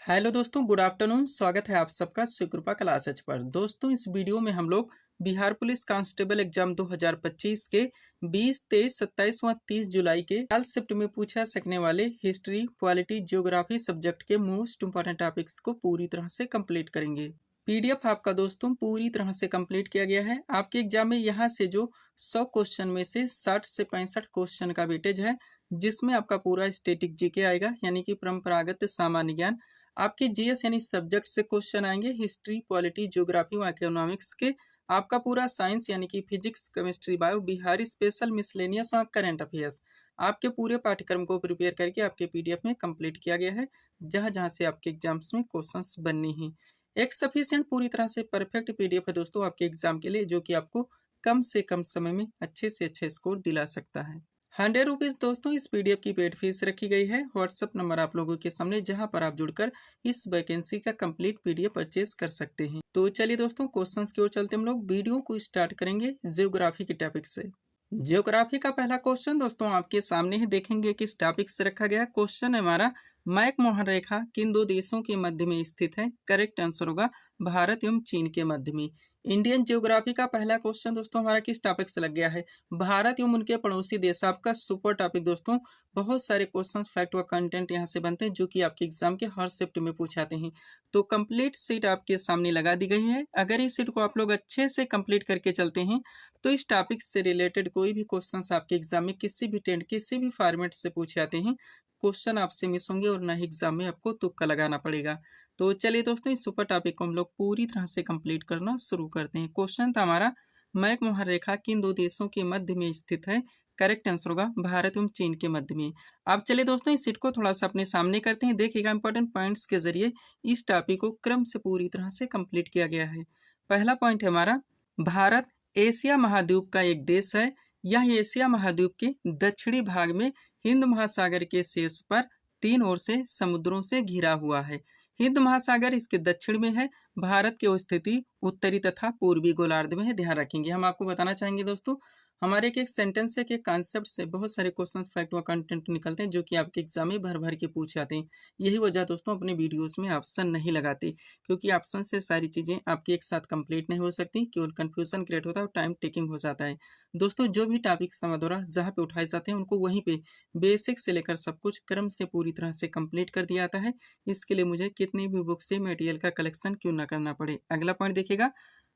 Hello दोस्तों, good afternoon. स्वागत है आप सबका सुकृपा क्लासेज पर। दोस्तों, इस वीडियो में हम लोग बिहार पुलिस कांस्टेबल एग्जाम 2025 के 20, 23, 27 व 30 जुलाई के काल शिफ्ट में पूछा सकने वाले हिस्ट्री, पॉलिटी, जियोग्राफी सब्जेक्ट के मोस्ट इंपॉर्टेंट टॉपिक्स को पूरी तरह से कंप्लीट करेंगे। पीडीएफ आपका दोस्तों पूरी तरह से कंप्लीट किया गया है। आपके एग्जाम में यहाँ से जो 100 क्वेश्चन में से 60 से 65 क्वेश्चन का वेटेज है, जिसमें आपका पूरा स्टैटिक जीके आएगा, यानी कि परंपरागत सामान्य ज्ञान। आपके जीएस यानी सब्जेक्ट से क्वेश्चन आएंगे, हिस्ट्री, पॉलिटी, ज्योग्राफी व इकोनॉमिक्स के। आपका पूरा साइंस यानी कि physics, chemistry, bio, Bihari special, miscellaneous और करंट अफेयर्स आपके पूरे पाठ्यक्रम को प्रिपेयर करके आपके पीडीएफ में कंप्लीट किया गया है, जहां जहां से आपके एग्जाम्स में क्वेश्चंस बनने हैं। एक सफिशिएंट पूरी तरह से परफेक्ट पीडीएफ है दोस्तों आपके एग्जाम के लिए, जो कि आपको कम से कम समय में अच्छे से अच्छे स्कोर दिला सकता है। 100 रुपीज़ दोस्तों इस पीडीएफ की पेड फीस रखी गई है। व्हाट्सएप नंबर आप लोगों के सामने, जहां पर आप जुड़कर इस वैकेंसी का कंप्लीट पीडीएफ परचेज कर सकते हैं। तो चलिए दोस्तों, क्वेश्चंस की ओर चलते हम लोग वीडियो को स्टार्ट करेंगे जियोग्राफी के टॉपिक से। जियोग्राफी का पहला क्वेश्चन दोस्तों आपके सामने ही देखेंगे किस टॉपिक से रखा गया। क्वेश्चन है हमारा, मैकमोहन रेखा किन दो देशों के मध्य में स्थित है। करेक्ट आंसर होगा भारत एवं चीन के मध्य में। इंडियन ज्योग्राफी का पहला क्वेश्चन दोस्तों हमारा किस टॉपिक से लग गया है, भारत एवं उनके पड़ोसी देश। आपका सुपर टॉपिक दोस्तों, बहुत सारे क्वेश्चंस, फैक्ट व कंटेंट यहाँ से बनते हैं, जो कि आपके एग्जाम के हर शिफ्ट में पूछाते हैं। तो कंप्लीट सीट आपके सामने लगा दी गई है। अगर इस सीट को आप लोग अच्छे से कंप्लीट करके चलते हैं, तो इस टॉपिक से रिलेटेड कोई भी क्वेश्चंस आपके एग्जाम में किसी भी टेंट, किसी भी फॉर्मेट से पूछे आते हैं, क्वेश्चन आपसे मिस होंगे और ना ही एग्जाम में आपको तुक्का लगाना पड़ेगा। तो चलिए दोस्तों, इस सुपर टॉपिक को हम लोग पूरी तरह से कंप्लीट करना शुरू करते हैं। क्वेश्चन था हमारा, मैकमोहन रेखा किन दो देशों के मध्य में स्थित है। करेक्ट आंसर होगा भारत एवं चीन के मध्य में। अब चलिए दोस्तों, इस सीट को थोड़ा सा अपने सामने करते हैं। देखिएगा, इंपॉर्टेंट पॉइंट्स के जरिए इस टॉपिक को क्रम से पूरी तरह से कंप्लीट किया गया है। पहला पॉइंट है हमारा, भारत एशिया महाद्वीप का एक देश है। यह एशिया महाद्वीप के दक्षिणी भाग में हिंद महासागर के शीर्ष पर 3 ओर से समुद्रों से घिरा हुआ है। हिंद महासागर इसके दक्षिण में है। भारत की स्थिति उत्तरी तथा पूर्वी गोलार्ध में है। ध्यान रखेंगे। हम आपको बताना चाहेंगे दोस्तों, हमारे एक सेंटेंस से, के कॉन्सेप्ट से बहुत सारे क्वेश्चंस, फैक्ट व कंटेंट निकलते हैं, जो कि आपके एग्जाम में भर भर के पूछे आते हैं। यही वजह दोस्तों अपने वीडियोस में ऑप्शन नहीं लगाते, क्योंकि ऑप्शन से सारी चीजें आपकी एक साथ कंप्लीट नहीं हो सकती, केवल कंफ्यूजन क्रिएट होता है और टाइम टेकिंग हो जाता है। दोस्तों, जो भी टॉपिक समय द्वारा जहाँ पे उठाए जाते हैं, उनको वहीं पे बेसिक से लेकर सब कुछ क्रम से पूरी तरह से कंप्लीट कर दिया जाता है। इसके लिए मुझे कितनी भी बुक से मटेरियल का कलेक्शन क्यों ना करना पड़े। अगला पॉइंट देखिएगा,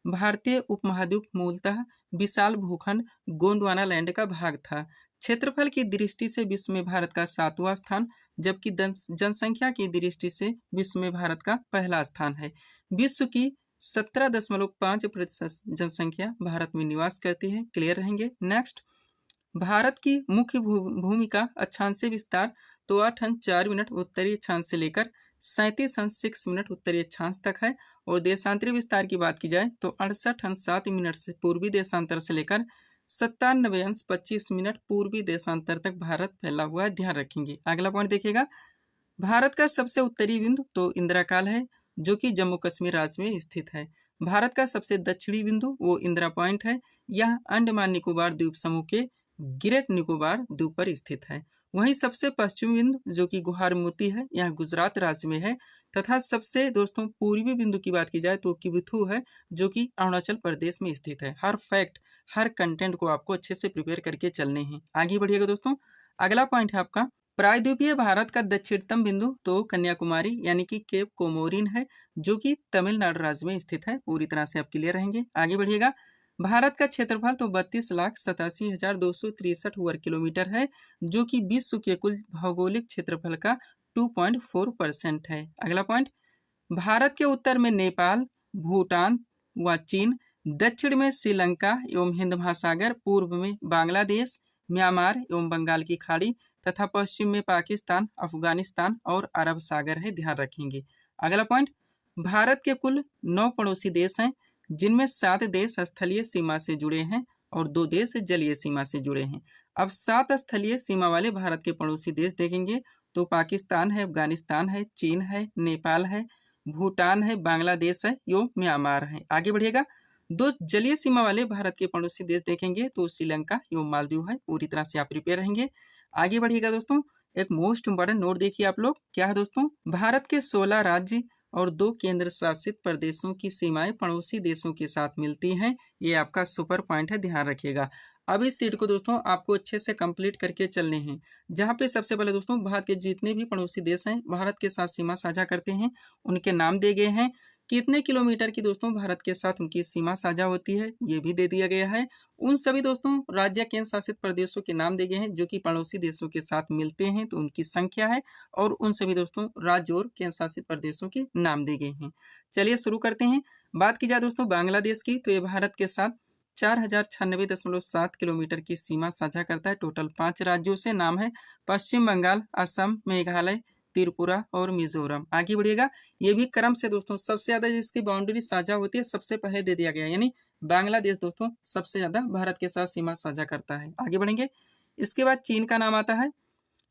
भारतीय उपमहाद्वीप मूलतः विशाल भूखंड गोंडवाना लैंड का भाग था। क्षेत्रफल की दृष्टि से विश्व में भारत का 7वां स्थान, जबकि जनसंख्या की दृष्टि से विश्व में भारत का पहला स्थान है। विश्व की 17.5% जनसंख्या भारत में निवास करती है। क्लियर रहेंगे। नेक्स्ट, भारत की मुख्य भूमि का अक्षांशीय विस्तार तो 8 अंश 4 मिनट उत्तरी अक्षांश से लेकर 37 अंश 6 मिनट उत्तरी अक्षांश तक है। और देशांतरी विस्तार की बात की जाए तो 68 अंश 7 मिनट से पूर्वी देशांतर से लेकर 97 अंश 25 मिनट पूर्वी देशांतर तक भारत फैला हुआ है। ध्यान रखेंगे। अगला पॉइंट देखिएगा, भारत का सबसे उत्तरी बिंदु तो इंदिराकाल है, जो कि जम्मू कश्मीर राज्य में स्थित है। भारत का सबसे दक्षिणी बिंदु वो इंदिरा पॉइंट है। यह अंडमान निकोबार द्वीप समूह के ग्रेट निकोबार द्वीप पर स्थित है। वहीं सबसे पश्चिमी बिंदु जो कि गुहार मोती है, यह गुजरात राज्य में है। तथा सबसे दोस्तों पूर्वी बिंदु की बात की जाए तो किबिथु है, जो कि अरुणाचल प्रदेश में स्थित है। हर फैक्ट, हर कंटेंट को आपको अच्छे से प्रिपेयर करके चलने हैं। आगे बढ़िएगा दोस्तों। अगला पॉइंट है आपका, प्रायद्वीपीय भारत का दक्षिणतम बिंदु तो कन्याकुमारी यानी कि केप कोमोरिन है, जो कि तमिलनाडु राज्य में स्थित है। पूरी तरह से आप क्लियर रहेंगे। आगे बढ़िएगा, भारत का क्षेत्रफल तो 32,87,263 वर्ग किलोमीटर है, जो कि विश्व के कुल भौगोलिक क्षेत्रफल का 2.4% है। अगला पॉइंट, भारत के उत्तर में नेपाल, भूटान व चीन, दक्षिण में श्रीलंका एवं हिंद महासागर, पूर्व में बांग्लादेश, म्यांमार एवं बंगाल की खाड़ी तथा पश्चिम में पाकिस्तान, अफगानिस्तान और अरब सागर है। ध्यान रखेंगे। अगला पॉइंट, भारत के कुल 9 पड़ोसी देश हैं, जिनमें 7 देश स्थलीय सीमा से जुड़े हैं और 2 देश जलीय सीमा से जुड़े हैं। अब 7 स्थलीय सीमा वाले भारत के पड़ोसी देश देखेंगे तो पाकिस्तान है, अफगानिस्तान है, चीन है, नेपाल है, भूटान है, बांग्लादेश है, यो म्यांमार है। आगे बढ़िएगा, 2 जलीय सीमा वाले भारत के पड़ोसी देश देखेंगे तो श्रीलंका एवं मालदीव है। पूरी तरह से आप प्रिपेयर रहेंगे। आगे बढ़िएगा दोस्तों, एक मोस्ट इंपॉर्टेंट नोट देखिए आप लोग, क्या है दोस्तों, भारत के 16 राज्य और 2 केंद्र शासित प्रदेशों की सीमाएं पड़ोसी देशों के साथ मिलती हैं। ये आपका सुपर पॉइंट है, ध्यान रखिएगा। अब इस सीट को दोस्तों आपको अच्छे से कंप्लीट करके चलने हैं, जहाँ पे सबसे पहले दोस्तों भारत के जितने भी पड़ोसी देश हैं, भारत के साथ सीमा साझा करते हैं, उनके नाम दिए गए हैं। कितने किलोमीटर की दोस्तों भारत के साथ उनकी सीमा साझा होती है, ये भी दे दिया गया है। उन सभी दोस्तों राज्य केंद्र शासित प्रदेशों के नाम दिए गए हैं जो कि पड़ोसी देशों के साथ मिलते हैं, तो उनकी संख्या है, और उन सभी दोस्तों राज्य और केंद्र शासित प्रदेशों के नाम दिए गए हैं। चलिए शुरू करते हैं। बात की जाए दोस्तों बांग्लादेश की, तो ये भारत के साथ 4096.7 किलोमीटर की सीमा साझा करता है। टोटल 5 राज्यों से, नाम है पश्चिम बंगाल, असम, मेघालय, त्रिपुरा और मिजोरम। आगे बढ़िएगा। ये भी क्रम से दोस्तों सबसे ज्यादा जिसकी बाउंड्री साझा होती है सबसे पहले दे दिया गया, यानी बांग्लादेश दोस्तों सबसे ज्यादा भारत के साथ सीमा साझा करता है। आगे बढ़ेंगे। इसके बाद चीन का नाम आता है,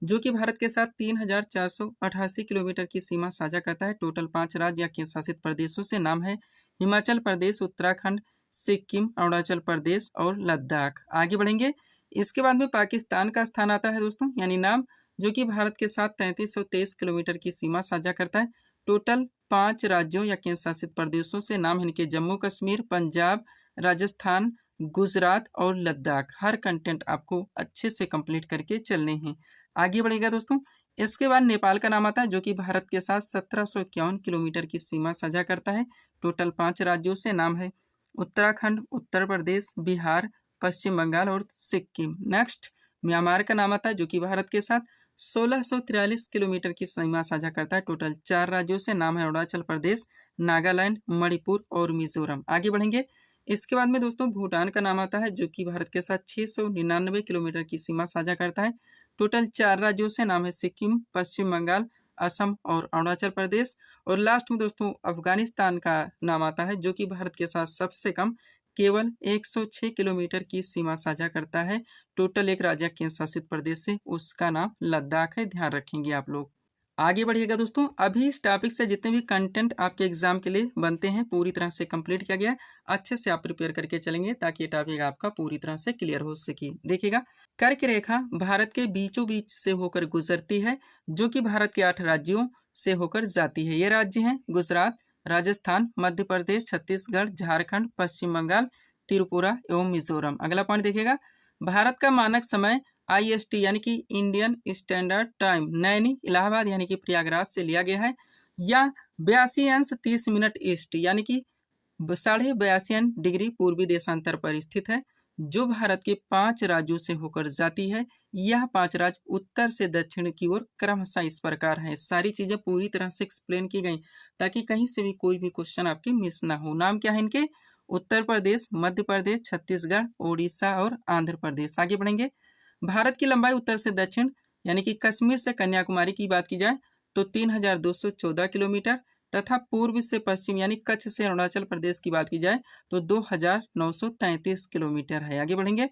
जो कि भारत के साथ 3488 किलोमीटर की सीमा साझा करता है। टोटल 5 राज्य या केंद्र शासित प्रदेशों से, नाम है हिमाचल प्रदेश, उत्तराखंड, सिक्किम, अरुणाचल प्रदेश और लद्दाख। आगे बढ़ेंगे। इसके बाद में पाकिस्तान का स्थान आता है दोस्तों, यानी नाम, जो कि भारत के साथ 3323 किलोमीटर की सीमा साझा करता है। टोटल 5 राज्यों या केंद्र शासित प्रदेशों से, नाम है इनके जम्मू कश्मीर, पंजाब, राजस्थान, गुजरात और लद्दाख। हर कंटेंट आपको अच्छे से कंप्लीट करके चलने हैं। आगे बढ़ेगा दोस्तों। इसके बाद नेपाल का नाम आता है, जो कि भारत के साथ 1751 किलोमीटर की सीमा साझा करता है। टोटल 5 राज्यों से, नाम है उत्तराखंड, उत्तर प्रदेश, बिहार, पश्चिम बंगाल और सिक्किम। नेक्स्ट म्यांमार का नाम आता है, जो कि भारत के साथ 1643 किलोमीटर की सीमा साझा करता है। टोटल 4 राज्यों से, नाम है अरुणाचल प्रदेश, नागालैंड, मणिपुर और मिजोरम। आगे बढ़ेंगे। इसके बाद में दोस्तों भूटान का नाम आता है, जो कि भारत के साथ 699 किलोमीटर की सीमा साझा करता है। टोटल 4 राज्यों से, नाम है सिक्किम, पश्चिम बंगाल, असम और अरुणाचल प्रदेश। और लास्ट में दोस्तों अफगानिस्तान का नाम आता है, जो कि भारत के साथ सबसे कम केवल 106 किलोमीटर की सीमा साझा करता है। टोटल एक राज्य केंद्र शासित प्रदेश से, उसका नाम लद्दाख है, ध्यान रखेंगे आप लोग। आगे बढ़िएगा दोस्तों। अभी इस टॉपिक से जितने भी कंटेंट आपके एग्जाम के लिए बनते हैं पूरी तरह से कंप्लीट किया गया है। अच्छे से आप प्रिपेयर करके चलेंगे ताकि ये टॉपिक आपका पूरी तरह से क्लियर हो सके। देखिएगा, कर्क रेखा भारत के बीचों बीच से होकर गुजरती है, जो कि भारत के 8 राज्यों से होकर जाती है। ये राज्य हैं गुजरात, राजस्थान, मध्य प्रदेश, छत्तीसगढ़, झारखंड, पश्चिम बंगाल, त्रिपुरा एवं मिजोरम। अगला पॉइंट देखिएगा, भारत का मानक समय IST यानी कि Indian standard time Naini Allahabad यानी कि प्रयागराज से लिया गया है, या 82°30 ईस्ट यानी कि 82.5 पूर्वी देशांतर पर स्थित है, जो भारत के 5 राज्यों से होकर जाती है। यह 5 राज्य उत्तर से दक्षिण की ओर क्रमशः इस प्रकार है। सारी चीजें पूरी तरह से एक्सप्लेन की गई ताकि कहीं से भी कोई भी क्वेश्चन आपके मिस ना हो। नाम क्या है इनके? उत्तर प्रदेश, मध्य प्रदेश, छत्तीसगढ़, उड़ीसा और आंध्र प्रदेश। आगे बढ़ेंगे। भारत की लंबाई उत्तर से दक्षिण यानी कि कश्मीर से कन्याकुमारी की बात की जाए तो 3214 किलोमीटर, तथा पूर्व से पश्चिम यानी कच्छ से अरुणाचल प्रदेश की बात की जाए तो 2933 किलोमीटर है। आगे बढ़ेंगे।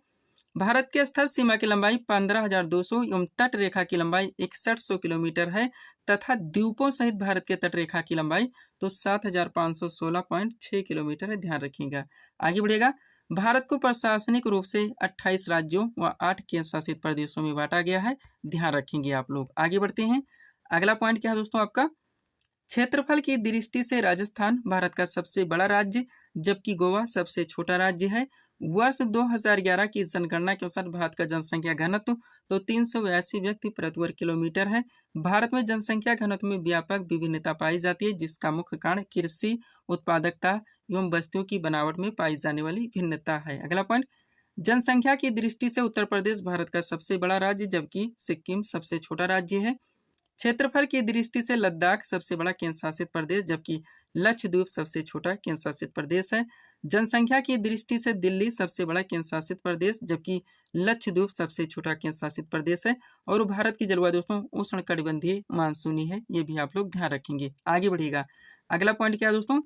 भारत के स्थल सीमा की लंबाई 15,200 एवं तट रेखा की लंबाई 6100 किलोमीटर है, तथा द्वीपों सहित भारत के तट रेखा की लंबाई तो 7516.6 किलोमीटर है, ध्यान रखिएगा। आगे बढ़ेगा। भारत को प्रशासनिक रूप से 28 राज्यों व 8 केंद्र शासित प्रदेशों में बांटा गया है, ध्यान रखेंगे आप लोग। आगे बढ़ते हैं। अगला पॉइंट क्या है दोस्तों आपका? क्षेत्रफल की दृष्टि से राजस्थान भारत का सबसे बड़ा राज्य, जबकि गोवा सबसे छोटा राज्य है। वर्ष 2011 की जनगणना के अनुसार भारत का जनसंख्या घनत्व तो 382 व्यक्ति प्रति वर्ग किलोमीटर है। भारत में जनसंख्या घनत्व में व्यापक विभिन्नता पाई जाती है, जिसका मुख्य कारण कृषि उत्पादकता एवं बस्तियों की बनावट में पाई जाने वाली भिन्नता है। अगला पॉइंट, जनसंख्या की दृष्टि से उत्तर प्रदेश भारत का सबसे बड़ा राज्य, जबकि सिक्किम सबसे छोटा राज्य है। क्षेत्रफल की दृष्टि से लद्दाख सबसे बड़ा केंद्र शासित प्रदेश, जबकि लक्षद्वीप सबसे छोटा केंद्र शासित प्रदेश है। जनसंख्या की दृष्टि से दिल्ली सबसे बड़ा केंद्र शासित प्रदेश, जबकि लक्षद्वीप सबसे छोटा केंद्र शासित प्रदेश है। और भारत की जलवायु दोस्तों उष्णकटिबंधीय मानसूनी है, ये भी आप लोग ध्यान रखेंगे। आगे बढ़िएगा। अगला पॉइंट क्या है दोस्तों?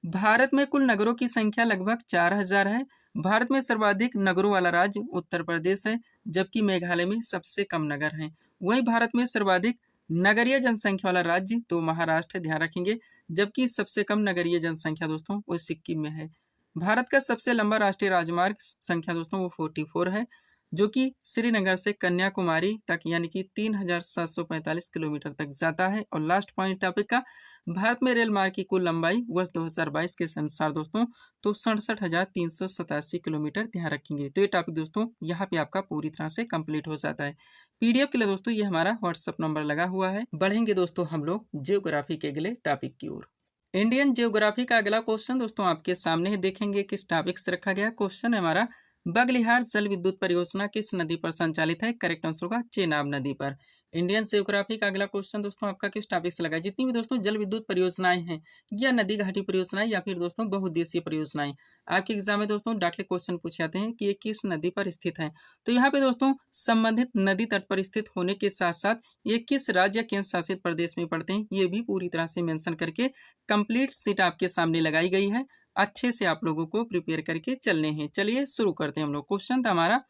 भारत में कुल नगरों की संख्या लगभग 4000 है। भारत में सर्वाधिक नगरों वाला राज्य उत्तर प्रदेश है, जबकि मेघालय में सबसे कम नगर हैं। वहीं भारत में सर्वाधिक नगरीय जनसंख्या वाला राज्य तो महाराष्ट्र, ध्यान रखेंगे, जबकि सबसे कम नगरीय जनसंख्या दोस्तों वो सिक्किम में है। भारत का सबसे लंबा राष्ट्रीय राजमार्ग संख्या दोस्तों वो 44 है। जो कि श्रीनगर से कन्याकुमारी तक यानी कि 3745 किलोमीटर तक जाता है। और लास्ट पॉइंट टॉपिक का, भारत में रेल मार्ग की कुल लंबाई वर्ष 2022 के अनुसार दोस्तों तो 67,387 किलोमीटर ध्यान रखेंगे। तो ये टॉपिक दोस्तों यहाँ पे आपका पूरी तरह से कंप्लीट हो जाता है। पीडीएफ के लिए दोस्तों ये हमारा व्हाट्सएप नंबर लगा हुआ है। बढ़ेंगे दोस्तों हम लोग जियोग्राफी के अगले टॉपिक की ओर। इंडियन जियोग्राफी का अगला क्वेश्चन दोस्तों आपके सामने ही देखेंगे किस टॉपिक से रखा गया। क्वेश्चन है हमारा, बगलिहार जल विद्युत परियोजना किस नदी पर संचालित है? करेक्ट आंसर होगा चेनाब नदी पर। इंडियन जियोग्राफी का अगला क्वेश्चन दोस्तों आपका किस टॉपिक से लगा? जितनी भी दोस्तों जल विद्युत परियोजनाएं हैं या नदी घाटी परियोजनाएं या फिर दोस्तों बहुउद्देशीय परियोजनाएं, आपके एग्जाम में दोस्तों डायरेक्टली क्वेश्चन पूछे जाते हैं कि ये किस नदी पर स्थित है। तो यहाँ पे दोस्तों संबंधित नदी तट पर स्थित होने के साथ साथ ये किस राज्य या केंद्र शासित प्रदेश में पड़ते हैं ये भी पूरी तरह से मेंशन करके कंप्लीट सीट आपके सामने लगाई गई है। अच्छे से आप लोगों को प्रिपेयर करके चलने हैं। चलिए शुरू करते हैं हम लोग। क्वेश्चन था हमारा,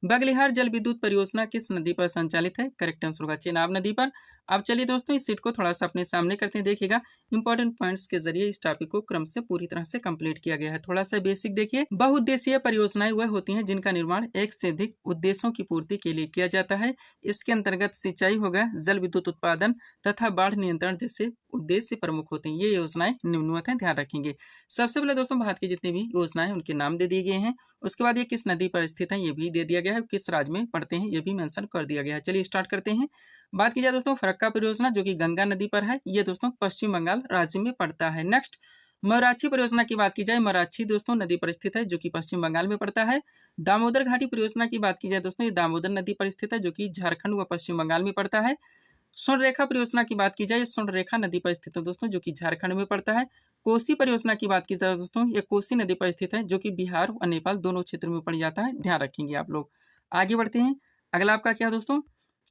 बगलिहार जल विद्युत परियोजना किस नदी पर संचालित है? करेक्ट आंसर होगा चेनाब नदी पर। अब चलिए दोस्तों इस सीट को थोड़ा सा अपने सामने करते हैं। देखिएगा इंपॉर्टेंट पॉइंट्स के जरिए इस टॉपिक को क्रम से पूरी तरह से कंप्लीट किया गया है। थोड़ा सा बेसिक देखिए, बहुउद्देशीय परियोजनाएं वह होती हैं जिनका निर्माण एक से अधिक उद्देश्यों की पूर्ति के लिए किया जाता है। इसके अंतर्गत सिंचाई हो गया, जल विद्युत उत्पादन तथा बाढ़ नियंत्रण जैसे उद्देश्य प्रमुख होते हैं। ये योजनाएं निम्नवत हैं, ध्यान रखेंगे। सबसे पहले दोस्तों भारत की जितनी भी योजनाएं उनके नाम दे दिए गए हैं। उसके बाद ये किस नदी पर स्थित है ये भी दे दिया गया है, किस राज्य में पड़ते हैं ये भी मेंशन कर दिया गया है। चलिए स्टार्ट करते हैं। बात की जाए दोस्तों फरक्का परियोजना जो कि गंगा नदी पर है, ये दोस्तों पश्चिम बंगाल राज्य में पड़ता है। नेक्स्ट मराठी परियोजना की बात की जाए, मराठी दोस्तों नदी पर स्थित है जो कि पश्चिम बंगाल में पड़ता है। दामोदर घाटी परियोजना की बात की जाए दोस्तों, ये दामोदर नदी पर स्थित है जो कि झारखंड व पश्चिम बंगाल में पड़ता है। स्वर्णरेखा परियोजना की बात की जाए, स्वर्णरेखा नदी पर स्थित है दोस्तों जो कि झारखंड में पड़ता है। कोसी परियोजना की बात की जाए दोस्तों, ये कोसी नदी पर स्थित है जो कि बिहार और नेपाल दोनों क्षेत्र में पड़ जाता है, ध्यान रखेंगे आप लोग। आगे बढ़ते हैं। अगला आपका क्या दोस्तों,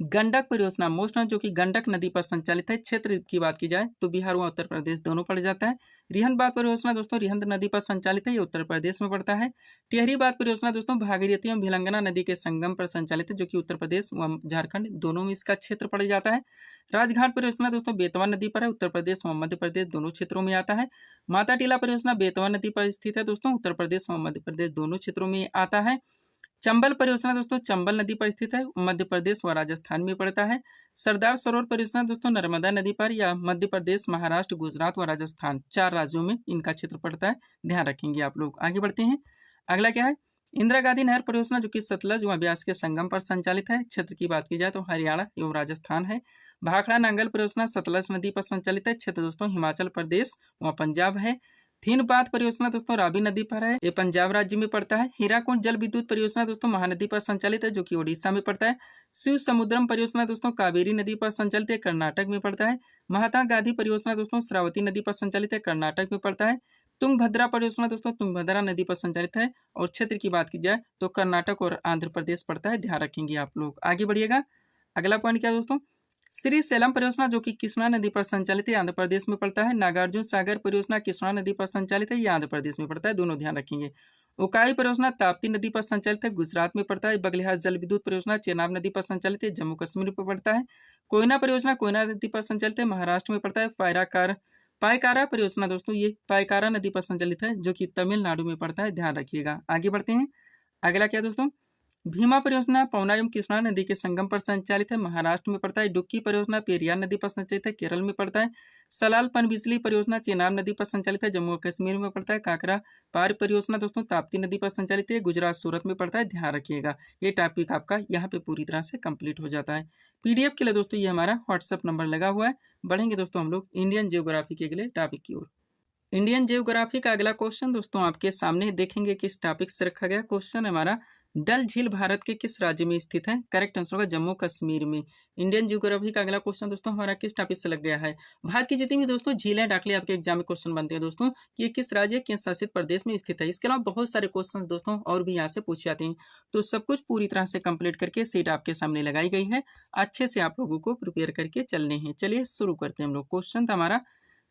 गंडक परियोजना मोस्टन जो कि गंडक नदी पर संचालित है। क्षेत्र की बात की जाए तो बिहार व उत्तर प्रदेश दोनों पड़ जाता है। रिहंद बांध परियोजना दोस्तों रिहंद नदी पर संचालित है, ये उत्तर प्रदेश में पड़ता है। टिहरी बांध परियोजना दोस्तों भागीरथी एवं भिलंगना नदी के संगम पर संचालित है जो कि उत्तर प्रदेश व झारखंड दोनों में इसका क्षेत्र पड़ जाता है। राजघाट परियोजना दोस्तों बेतवा नदी पर है, उत्तर प्रदेश व मध्य प्रदेश दोनों क्षेत्रों में आता है। माता टीला परियोजना बेतवा नदी पर स्थित है दोस्तों, उत्तर प्रदेश व मध्य प्रदेश दोनों क्षेत्रों में आता है। चंबल परियोजना दोस्तों चंबल नदी पर स्थित है, मध्य प्रदेश व राजस्थान में पड़ता है। सरदार सरोवर परियोजना दोस्तों नर्मदा नदी पर या मध्य प्रदेश, महाराष्ट्र, गुजरात व राजस्थान चार राज्यों में इनका क्षेत्र पड़ता है, ध्यान रखेंगे आप लोग। आगे बढ़ते हैं। अगला क्या है, इंदिरा गांधी नहर परियोजना जो कि सतलज व ब्यास के संगम पर संचालित है। क्षेत्र की बात की जाए तो हरियाणा एवं राजस्थान है। भाखड़ा नांगल परियोजना सतलज नदी पर संचालित है। क्षेत्र दोस्तों हिमाचल प्रदेश व पंजाब है। थीनबाथ परियोजना दोस्तों रावी नदी पर है, ये पंजाब राज्य में पड़ता है। हीराकुंड जल विद्युत परियोजना दोस्तों महानदी पर संचालित है जो कि ओडिशा में पड़ता है। शिव समुद्रम परियोजना दोस्तों कावेरी नदी पर संचालित है, कर्नाटक में पड़ता है। महात्मा गांधी परियोजना दोस्तों श्रावती नदी पर संचालित है, कर्नाटक में पड़ता है। तुंगभद्रा परियोजना दोस्तों तुंगभद्रा नदी पर संचालित है और क्षेत्र की बात की जाए तो कर्नाटक और आंध्र प्रदेश पड़ता है, ध्यान रखेंगे आप लोग। आगे बढ़िएगा। अगला पॉइंट क्या दोस्तों, श्री सेलम परियोजना जो कि कृष्णा नदी पर संचालित है, आंध्र प्रदेश में पड़ता है। नागार्जुन सागर परियोजना कृष्णा नदी पर संचालित है, यह आंध्र प्रदेश में पड़ता है, दोनों ध्यान रखेंगे। उकाई परियोजना ताप्ती नदी पर संचालित है, गुजरात में पड़ता है। बगलिहार जल विद्युत परियोजना चेनाब नदी पर संचालित है, जम्मू कश्मीर पर पड़ता है। कोयना परियोजना कोयना नदी पर संचालित है, महाराष्ट्र में पड़ता है। पायकारा परियोजना दोस्तों ये पायकारा नदी पर संचालित है जो कि तमिलनाडु में पड़ता है, ध्यान रखिएगा। आगे बढ़ते हैं। अगला क्या दोस्तों, भीमा परियोजना पवना एवं कृष्णा नदी के संगम पर संचालित है, महाराष्ट्र में पड़ता है। डुक्की परियोजना पेरियार नदी पर संचालित है, केरल में पड़ता है। सलाल पनबिजली परियोजना चेनाब नदी पर संचालित है, जम्मू कश्मीर में पड़ता है। काकरा पार परियोजना दोस्तों ताप्ती नदी पर संचालित है, गुजरात सूरत में पड़ता है, ध्यान रखिएगा। ये टॉपिक आपका यहाँ पे पूरी तरह से कंप्लीट हो जाता है। पीडीएफ के लिए दोस्तों ये हमारा व्हाट्सएप नंबर लगा हुआ है। बढ़ेंगे दोस्तों हम लोग इंडियन जियोग्राफी के अगले टॉपिक की ओर। इंडियन जियोग्राफी का अगला क्वेश्चन दोस्तों आपके सामने देखेंगे किस टॉपिक से रखा गया। क्वेश्चन है हमारा, डल झील भारत के किस राज्य में स्थित है? करेक्ट आंसर होगा जम्मू कश्मीर में। इंडियन जियोग्राफी का अगला क्वेश्चन दोस्तों हमारा किस टॉपिक से लग गया है, भारत की जितनी भी दोस्तों झीलें डाकले आपके एग्जाम में क्वेश्चन बनते हैं दोस्तों, ये किस राज्य केंद्र शासित प्रदेश में स्थित है। इसके अलावा बहुत सारे क्वेश्चन दोस्तों और भी यहाँ से पूछे जाते हैं, तो सब कुछ पूरी तरह से कंप्लीट करके सीट आपके सामने लगाई गई है। अच्छे से आप लोगों को प्रिपेयर करके चलने हैं। चलिए शुरू करते हैं हम लोग। क्वेश्चन था हमारा,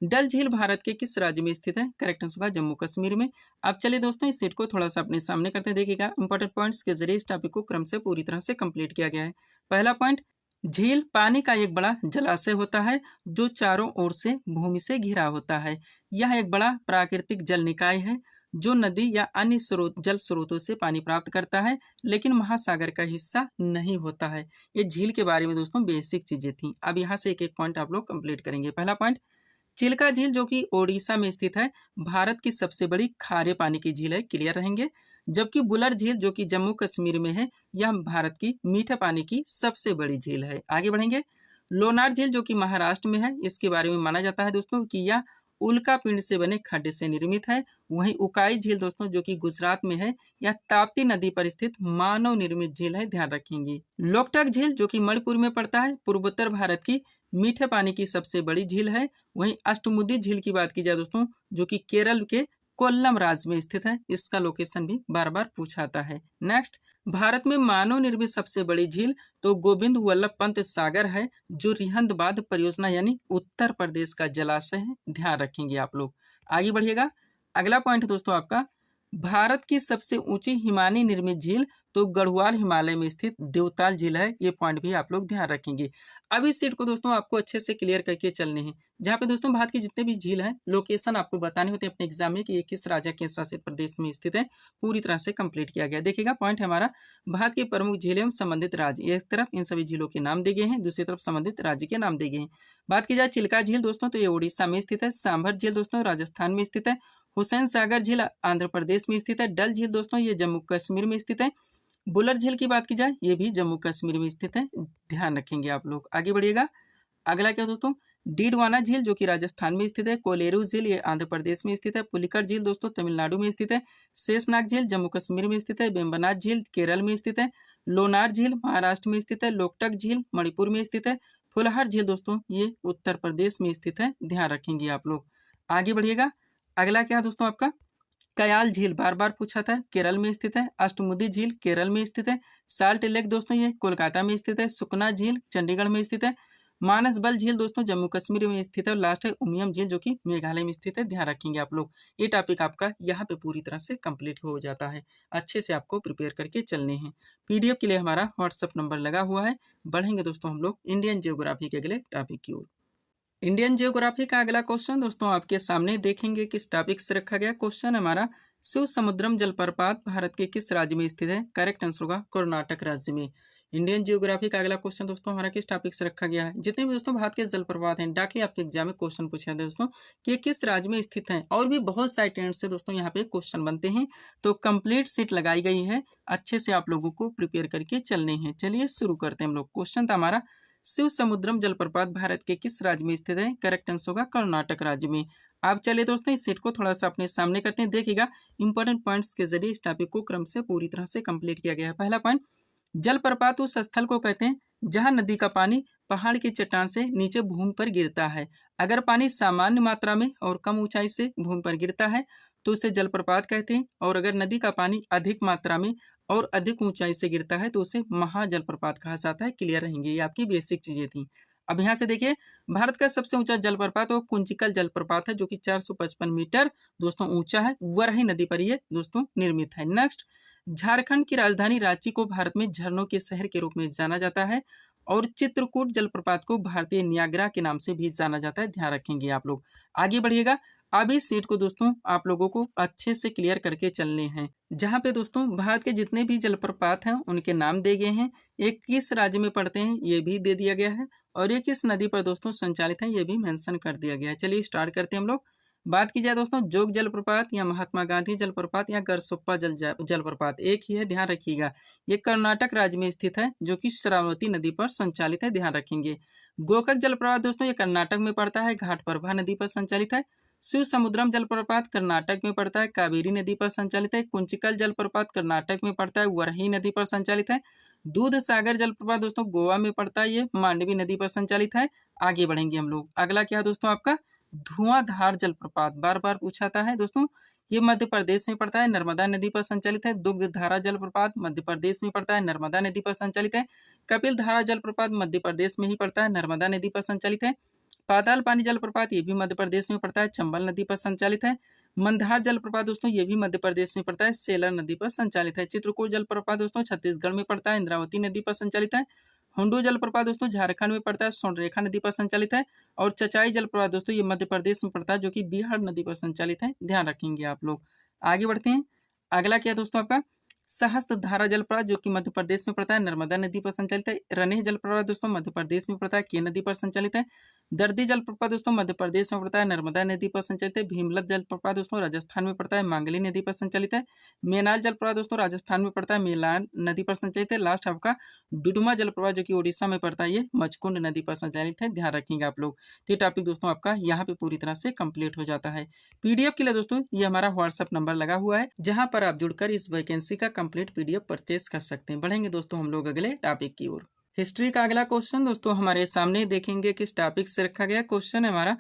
डल झील भारत के किस राज्य में स्थित है? करेक्ट आंसर होगा जम्मू कश्मीर में। अब चलिए दोस्तों इस सेट को थोड़ा सा अपने सामने करते हैं। देखिएगा इंपॉर्टेंट पॉइंट्स के जरिए इस टॉपिक को क्रम से पूरी तरह से कंप्लीट किया गया है। पहला पॉइंट, झील पानी का एक बड़ा जलाशय होता है जो चारों ओर से भूमि से घिरा होता है। यह एक बड़ा प्राकृतिक जल निकाय है जो नदी या अन्य जल स्रोतों से पानी प्राप्त करता है लेकिन महासागर का हिस्सा नहीं होता है। ये झील के बारे में दोस्तों बेसिक चीजें थी। अब यहाँ से एक एक पॉइंट आप लोग कंप्लीट करेंगे। पहला पॉइंट, चिल्का झील जो कि ओडिशा में स्थित है, भारत की सबसे बड़ी खारे पानी की झील है, क्लियर रहेंगे। जबकि बुलर झील जो कि जम्मू कश्मीर में है, यह भारत की मीठे पानी की सबसे बड़ी झील है। आगे बढ़ेंगे। लोनार झील जो कि महाराष्ट्र में है, इसके बारे में माना जाता है दोस्तों कि यह उल्का पिंड से बने खड्डे से निर्मित है। वहीं उकाई झील दोस्तों जो कि गुजरात में है, यह ताप्ती नदी पर स्थित मानव निर्मित झील है, ध्यान रखेंगे। लोकटक झील जो कि मणिपुर में पड़ता है, पूर्वोत्तर भारत की मीठे पानी की सबसे बड़ी झील है। वहीं अष्टमुदी झील की बात की जाए दोस्तों, जो कि केरल के कोल्लम राज्य में स्थित है, इसका लोकेशन भी बार बार पूछाता है। नेक्स्ट, भारत में मानव निर्मित सबसे बड़ी झील तो गोविंद वल्लभ पंत सागर है, जो रिहंद बांध परियोजना यानी उत्तर प्रदेश का जलाशय है, ध्यान रखेंगे आप लोग। आगे बढ़िएगा। अगला पॉइंट दोस्तों आपका, भारत की सबसे ऊंची हिमानी निर्मित झील तो गढ़वाल हिमालय में स्थित देवताल झील है, ये पॉइंट भी आप लोग ध्यान रखेंगे। अब इस सीट को दोस्तों आपको अच्छे से क्लियर करके चलने हैं, जहाँ पे दोस्तों भारत के जितने भी झील हैं लोकेशन आपको बताने होते हैं अपने एग्जाम में कि ये किस राज्य के शासित प्रदेश में स्थित है, पूरी तरह से कंप्लीट किया गया। देखिएगा पॉइंट है हमारा, भारत की प्रमुख झीलें एवं संबंधित राज्य, एक तरफ इन सभी झीलों के नाम दिए गए हैं, दूसरी तरफ संबंधित राज्य के नाम दिए गए हैं। बात की जाए चिल्का झील दोस्तों तो ये उड़ीसा में स्थित है। सांभर झील दोस्तों राजस्थान में स्थित है। हुसैन सागर झील आंध्र प्रदेश में स्थित है। डल झील दोस्तों ये जम्मू कश्मीर में स्थित है। बुलर झील की बात की जाए ये भी जम्मू कश्मीर में स्थित है, ध्यान रखेंगे आप लोग। आगे बढ़िएगा। अगला क्या दोस्तों, डीडवाना झील जो कि राजस्थान में स्थित है। कोलेरू झील ये आंध्र प्रदेश में स्थित है। पुलिकट झील दोस्तों तमिलनाडु में स्थित है। शेषनाग झील जम्मू कश्मीर में स्थित है। बेम्बनाथ झील केरल में स्थित है। लोनार झील महाराष्ट्र में स्थित है। लोकटक झील मणिपुर में स्थित है। फुलहर झील दोस्तों ये उत्तर प्रदेश में स्थित है, ध्यान रखेंगे आप लोग। आगे बढ़िएगा। अगला क्या दोस्तों आपका, कयाल झील बार बार पूछा था, केरल में स्थित है। अष्टमुदी झील केरल में स्थित है। साल्ट लेक दोस्तों ये कोलकाता में स्थित है। सुकना झील चंडीगढ़ में स्थित है। मानसबल झील दोस्तों जम्मू कश्मीर में स्थित है। और लास्ट है उमियम झील जो कि मेघालय में स्थित है, ध्यान रखेंगे आप लोग। ये टॉपिक आपका यहाँ पे पूरी तरह से कंप्लीट हो जाता है। अच्छे से आपको प्रिपेयर करके चलने हैं। पीडीएफ के लिए हमारा व्हाट्सएप नंबर लगा हुआ है। बढ़ेंगे दोस्तों हम लोग इंडियन जियोग्राफी के अगले टॉपिक की ओर। इंडियन जियोग्राफी का अगला क्वेश्चन दोस्तों आपके सामने देखेंगे किस टॉपिक से रखा गया। क्वेश्चन हमारा, शिव समुद्रम जलप्रपात भारत के किस राज्य में स्थित है? करेक्ट आंसर होगा कर्नाटक राज्य में। इंडियन जियोग्राफी का अगला क्वेश्चन दोस्तों हमारा किस टॉपिक से रखा गया है? जितने भी दोस्तों भारत के जलप्रपात हैं डायरेक्टली आपके एग्जाम में क्वेश्चन पूछे जाते हैं दोस्तों कि ये किस राज्य में स्थित है, और भी बहुत सारे टेंट से दोस्तों यहाँ पे क्वेश्चन बनते हैं। तो कंप्लीट सीट लगाई गई है, अच्छे से आप लोगों को प्रिपेयर करके चलने हैं। चलिए शुरू करते हैं हम लोग। क्वेश्चन था हमारा, शिव समुद्रम जलप्रपात भारत के किस राज्य में स्थित है? करेक्ट आंसर होगा कर्नाटक राज्य में। आप चलिए दोस्तों इस सेट को थोड़ा सा अपने सामने करते हैं। देखिएगा इंपॉर्टेंट पॉइंट्स के जरिए इस टॉपिक को क्रम से पूरी तरह से कंप्लीट किया गया है। पहला पॉइंट, जलप्रपात उस स्थल को कहते हैं जहां नदी का पानी पहाड़ की चट्टान से नीचे भूमि पर गिरता है। अगर पानी सामान्य मात्रा में और कम ऊंचाई से भूमि पर गिरता है तो उसे जलप्रपात कहते हैं, और अगर नदी का पानी अधिक मात्रा में और अधिक ऊंचाई से गिरता है तो उसे महाजलप्रपात कहा जाता है। क्लियर रहेंगे, ये आपकी बेसिक चीजें थी। अब यहाँ से देखिए, भारत का सबसे ऊंचा जलप्रपात वो कुंचिकल जलप्रपात है जो कि 455 मीटर दोस्तों ऊंचा है। वरही नदी पर ये दोस्तों निर्मित है। नेक्स्ट, झारखंड की राजधानी रांची को भारत में झरनों के शहर के रूप में जाना जाता है, और चित्रकूट जलप्रपात को भारतीय नियाग्रा के नाम से भी जाना जाता है, ध्यान रखेंगे आप लोग। आगे बढ़िएगा। अब इस सीट को दोस्तों आप लोगों को अच्छे से क्लियर करके चलने हैं, जहां पे दोस्तों भारत के जितने भी जलप्रपात हैं उनके नाम दिए गए हैं। ये किस राज्य में पड़ते हैं ये भी दे दिया गया है, और ये किस नदी पर दोस्तों संचालित है ये भी मेंशन कर दिया गया है। चलिए स्टार्ट करते हैं हम लोग। बात की जाए दोस्तों जोग जलप्रपात या महात्मा गांधी जलप्रपात या गरसोप्पा जलप्रपात एक ही है, ध्यान रखिएगा। ये कर्नाटक राज्य में स्थित है जो कि शरावती नदी पर संचालित है, ध्यान रखेंगे। गोकक जलप्रपात दोस्तों ये कर्नाटक में पड़ता है, घाटप्रभा नदी पर संचालित है। शिव समुद्रम जलप्रपात कर्नाटक में पड़ता है, कावेरी नदी पर संचालित है। कुंचिकल जलप्रपात कर्नाटक में पड़ता है, वरही नदी पर संचालित है। दूध सागर जलप्रपात दोस्तों गोवा में पड़ता है, ये मांडवी नदी पर संचालित है। आगे बढ़ेंगे हम लोग। अगला क्या है दोस्तों आपका, धुआंधार जलप्रपात बार बार पूछाता है दोस्तों, ये मध्य प्रदेश में पड़ता है, नर्मदा नदी पर संचालित है। दुग्धधारा जलप्रपात मध्य प्रदेश में पड़ता है, नर्मदा नदी पर संचालित है। कपिल धारा जलप्रपात मध्य प्रदेश में ही पड़ता है, नर्मदा नदी पर संचालित है। पाताल पानी जलप्रपात ये भी मध्य प्रदेश में पड़ता है, चंबल नदी पर संचालित है। मंदहार जलप्रपात दोस्तों ये भी मध्य प्रदेश में पड़ता है, सेलर नदी पर संचालित है। चित्रकूट जलप्रपात दोस्तों छत्तीसगढ़ में पड़ता है, इंद्रावती नदी पर संचालित है। हुंडू जलप्रपात दोस्तों झारखंड में पड़ता है, सोनरेखा नदी पर संचालित है। और चचाई जलप्रपात दोस्तों ये मध्य प्रदेश में पड़ता है जो कि बिहार नदी पर संचालित है, ध्यान रखेंगे आप लोग। आगे बढ़ते हैं। अगला क्या है दोस्तों आपका सहस्त्रधारा जलप्रपात जो कि मध्य प्रदेश में पड़ता है, नर्मदा नदी पर संचालित है। रनेह जलप्रपात दोस्तों मध्य प्रदेश में पड़ता है, के नदी पर संचालित है। दर्दी जलप्रपात दोस्तों मध्य प्रदेश में पड़ता है, नर्मदा नदी पर संचालित है। भीमलत जलप्रपात दोस्तों राजस्थान में पड़ता है, मांगली नदी पर संचालित है। मेनाल जलप्रपात दोस्तों राजस्थान में पड़ता है, मेलान नदी पर संचालित है। लास्ट आपका डुडुमा जलप्रपात जो कि उड़ीसा में पड़ता है, ये मचकुंड नदी पर संचालित है। ध्यान रखेंगे आप लोग। तो ये टॉपिक दोस्तों आपका यहाँ पे पूरी तरह से कंप्लीट हो जाता है। पीडीएफ के लिए दोस्तों ये हमारा व्हाट्सएप नंबर लगा हुआ है, जहां पर आप जुड़कर इस वैकेंसी का कंप्लीट पीडीएफ परचेस कर सकते हैं। बढ़ेंगे दोस्तों हम लोग अगले टॉपिक की ओर। हिस्ट्री का अगला क्वेश्चन दोस्तों हमारे सामने देखेंगे किस टॉपिक से रखा गया। क्वेश्चन है हमारा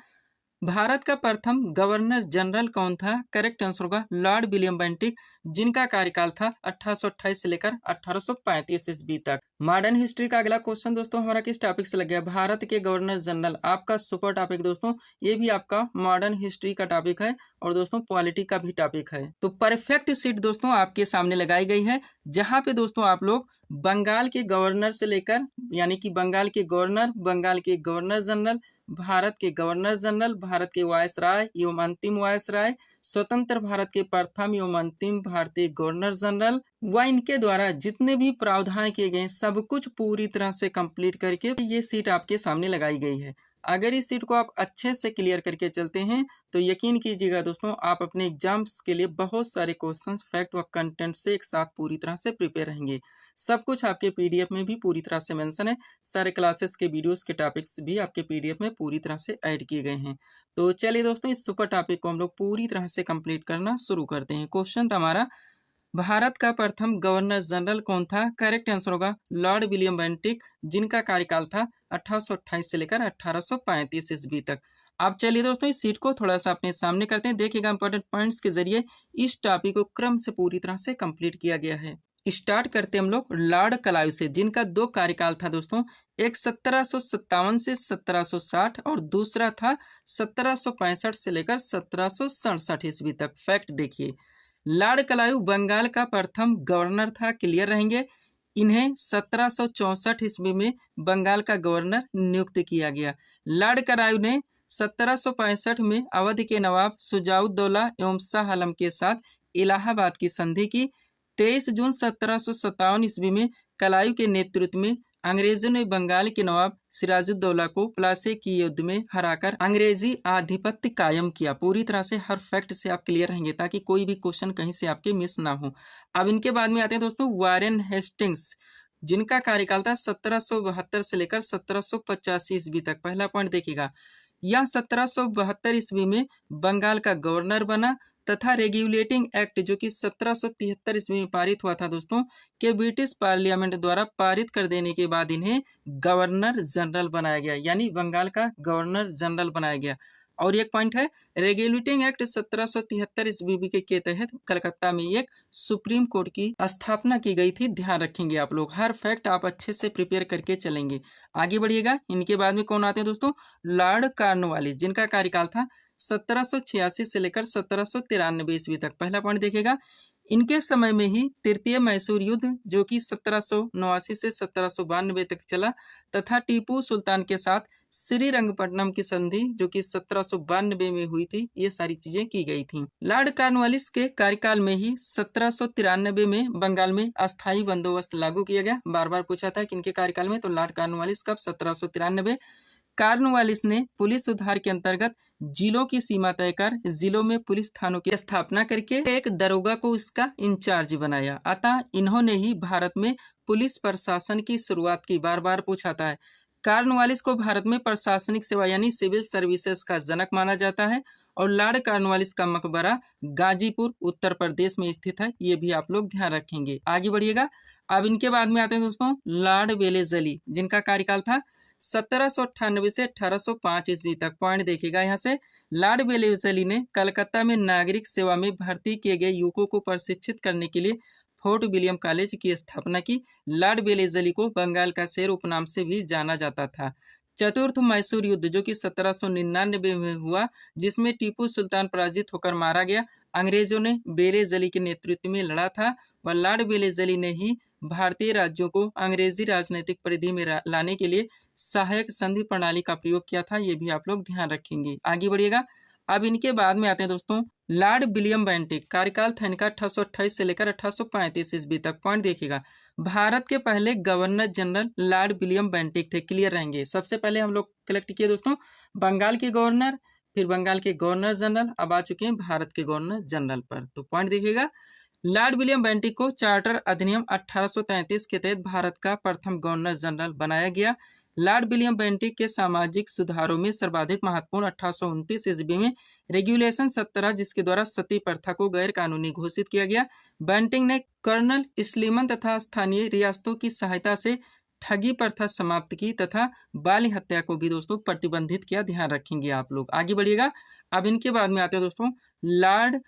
भारत का प्रथम गवर्नर जनरल कौन था। करेक्ट आंसर होगा लॉर्ड विलियम बेंटिक, जिनका कार्यकाल था 1828 से लेकर 1835 ईस्वी तक। मॉडर्न हिस्ट्री का अगला क्वेश्चन दोस्तों हमारा किस टॉपिक से लग गया। भारत के गवर्नर जनरल, आपका सुपर टॉपिक दोस्तों, ये भी आपका मॉडर्न हिस्ट्री का टॉपिक है और दोस्तों पॉलिटी का भी टॉपिक है। तो परफेक्ट सीट दोस्तों आपके सामने लगाई गई है, जहां पे दोस्तों आप लोग बंगाल के गवर्नर से लेकर, यानी कि बंगाल के गवर्नर, बंगाल के गवर्नर जनरल, भारत के गवर्नर जनरल, भारत के वायसराय एवं अंतिम वायसराय, स्वतंत्र भारत के प्रथम एवं अंतिम भारतीय गवर्नर जनरल व इनके द्वारा जितने भी प्रावधान किए गए सब कुछ पूरी तरह से कंप्लीट करके ये सीट आपके सामने लगाई गई है। अगर इस सीट को आप अच्छे से क्लियर करके चलते हैं तो यकीन कीजिएगा दोस्तों आप अपने एग्जाम्स के लिए बहुत सारे क्वेश्चंस फैक्ट व कंटेंट से एक साथ पूरी तरह से प्रिपेयर रहेंगे। सब कुछ आपके पीडीएफ में भी पूरी तरह से मेंशन है। सारे क्लासेस के वीडियोस के टॉपिक्स भी आपके पीडीएफ में पूरी तरह से ऐड किए गए हैं। तो चलिए दोस्तों इस सुपर टॉपिक को हम लोग पूरी तरह से कंप्लीट करना शुरू करते हैं। क्वेश्चन था हमारा भारत का प्रथम गवर्नर जनरल कौन था। करेक्ट आंसर होगा लॉर्ड विलियम बेंटिक, जिनका कार्यकाल था 1828 से लेकर 1835 ईस्वी तक। अब चलिए दोस्तों इस सीट को थोड़ा सा अपने सामने करते हैं। देखिएगा इंपॉर्टेंट पॉइंट्स के जरिए इस टॉपिक को क्रम से पूरी तरह से कंप्लीट किया गया है। स्टार्ट करते हम लोग लॉर्ड क्लाइव से, जिनका दो कार्यकाल था दोस्तों, एक 1757 से 1760 और दूसरा था 1765 से लेकर 1767 ईस्वी तक। फैक्ट देखिए, लॉर्ड क्लाइव बंगाल का प्रथम गवर्नर था, क्लियर रहेंगे। इन्हें 1764 ईस्वी में बंगाल का गवर्नर नियुक्त किया गया। लॉर्ड क्लाइव ने 1765 में अवध के नवाब शुजाउद्दौला एवं शाह आलम के साथ इलाहाबाद की संधि की। 23 जून 1757 ईस्वी में क्लाइव के नेतृत्व में अंग्रेजों ने बंगाल के नवाब सिराजुद्दौला को प्लासी की युद्ध में हराकर अंग्रेजी आधिपत्य कायम किया। पूरी तरह से हर फैक्ट से आप क्लियर रहेंगे ताकि कोई भी क्वेश्चन कहीं से आपके मिस ना हो। अब इनके बाद में आते हैं दोस्तों वारेन हेस्टिंग्स, जिनका कार्यकाल था 1772 से लेकर 1785 ईस्वी तक। पहला पॉइंट देखिएगा, यह 1772 ईस्वी में बंगाल का गवर्नर बना तथा रेगुलेटिंग एक्ट जो कि 1773 ईस्वी में पारित हुआ था दोस्तों, के ब्रिटिश पार्लियामेंट द्वारा पारित कर देने के बाद इन्हें गवर्नर जनरल बनाया गया, यानी बंगाल का गवर्नर जनरल बनाया गया। और एक पॉइंट है, रेगुलेटिंग एक्ट 1773 ईस्वी के तहत कलकत्ता में एक सुप्रीम कोर्ट की स्थापना की गई थी। ध्यान रखेंगे आप लोग, हर फैक्ट आप अच्छे से प्रिपेयर करके चलेंगे। आगे बढ़िएगा। इनके बाद में कौन आते हैं दोस्तों, लॉर्ड कॉर्नवालिस, जिनका कार्यकाल था 1786 से लेकर 1793 ईस्वी तक। पहला पॉइंट देखिएगा, इनके समय में ही तृतीय मैसूर युद्ध जो कि 1789 से 1792 तक चला तथा टीपू सुल्तान के साथ श्रीरंगपट्टनम की संधि जो कि 1792 में हुई थी, ये सारी चीजें की गई थी। लॉर्ड कॉर्नवालिस के कार्यकाल में ही 1793 में बंगाल में अस्थायी बंदोबस्त लागू किया गया। बार बार पूछा था कि इनके कार्यकाल में, तो लॉर्ड कॉर्नवालिस कब, 1793। कॉर्नवालिस ने पुलिस सुधार के अंतर्गत जिलों की सीमा तय कर जिलों में पुलिस थानों की स्थापना करके एक दरोगा को इसका इंचार्ज बनाया। अतः इन्होंने ही भारत में पुलिस प्रशासन की शुरुआत की। बार बार पूछा था। कॉर्नवालिस को भारत में प्रशासनिक सेवा यानी सिविल सर्विसेज का जनक माना जाता है और लॉर्ड कॉर्नवालिस का मकबरा गाजीपुर उत्तर प्रदेश में स्थित है। ये भी आप लोग ध्यान रखेंगे। आगे बढ़िएगा। अब इनके बाद में आते हैं दोस्तों लॉर्ड वेलेजली, जिनका कार्यकाल था 1798 से 1805 ईस्वी तक। पॉइंट देखिएगा यहाँ से, लॉर्ड वेलेजली ने कलकत्ता में नागरिक सेवा में भर्ती किए गए युवकों को प्रशिक्षित करने के लिए फोर्ट विलियम कॉलेज की स्थापना की। लॉर्ड वेलेजली को बंगाल का शेर उपनाम से भी जाना जाता था। चतुर्थ मैसूर युद्ध जो कि 1799 में हुआ, जिसमें टीपू सुल्तान पराजित होकर मारा गया, अंग्रेजों ने वेलेजली के नेतृत्व में लड़ा था व लॉर्ड वेलेजली ने ही भारतीय राज्यों को अंग्रेजी राजनीतिक परिधि में लाने के लिए सहायक संधि प्रणाली का प्रयोग किया था। ये भी आप लोग ध्यान रखेंगे। आगे बढ़िएगा। अब इनके बाद में आते हैं दोस्तों लॉर्ड विलियम बेंटिक, कार्यकाल था इनका 1828 से लेकर 1835 ईस्वी तक। पॉइंट देखिएगा, भारत के पहले governor general Lord William Bentinck थे। क्लियर रहेंगे। सबसे पहले हम लोग कलेक्ट किए दोस्तों बंगाल के गवर्नर, फिर बंगाल के गवर्नर जनरल, अब आ चुके हैं भारत के गवर्नर जनरल पर। तो पॉइंट देखिएगा, लॉर्ड विलियम बेंटिक को चार्टर अधिनियम 1833 के तहत भारत का प्रथम गवर्नर जनरल बनाया गया। लॉर्ड विलियम बेंटिक के सामाजिक सुधारों में सर्वाधिक महत्वपूर्ण 1829 ईस्वी में रेगुलेशन 17, जिसके द्वारा सती प्रथा को गैर कानूनी घोषित किया गया। बेंटिक ने कर्नल स्लीमन तथा स्थानीय रियासतों की सहायता से ठगी प्रथा समाप्त की तथा बाल हत्या को भी दोस्तों प्रतिबंधित किया। ध्यान रखेंगे आप लोग, आगे बढ़िएगा। अब इनके बाद में आते हैं दोस्तों Lord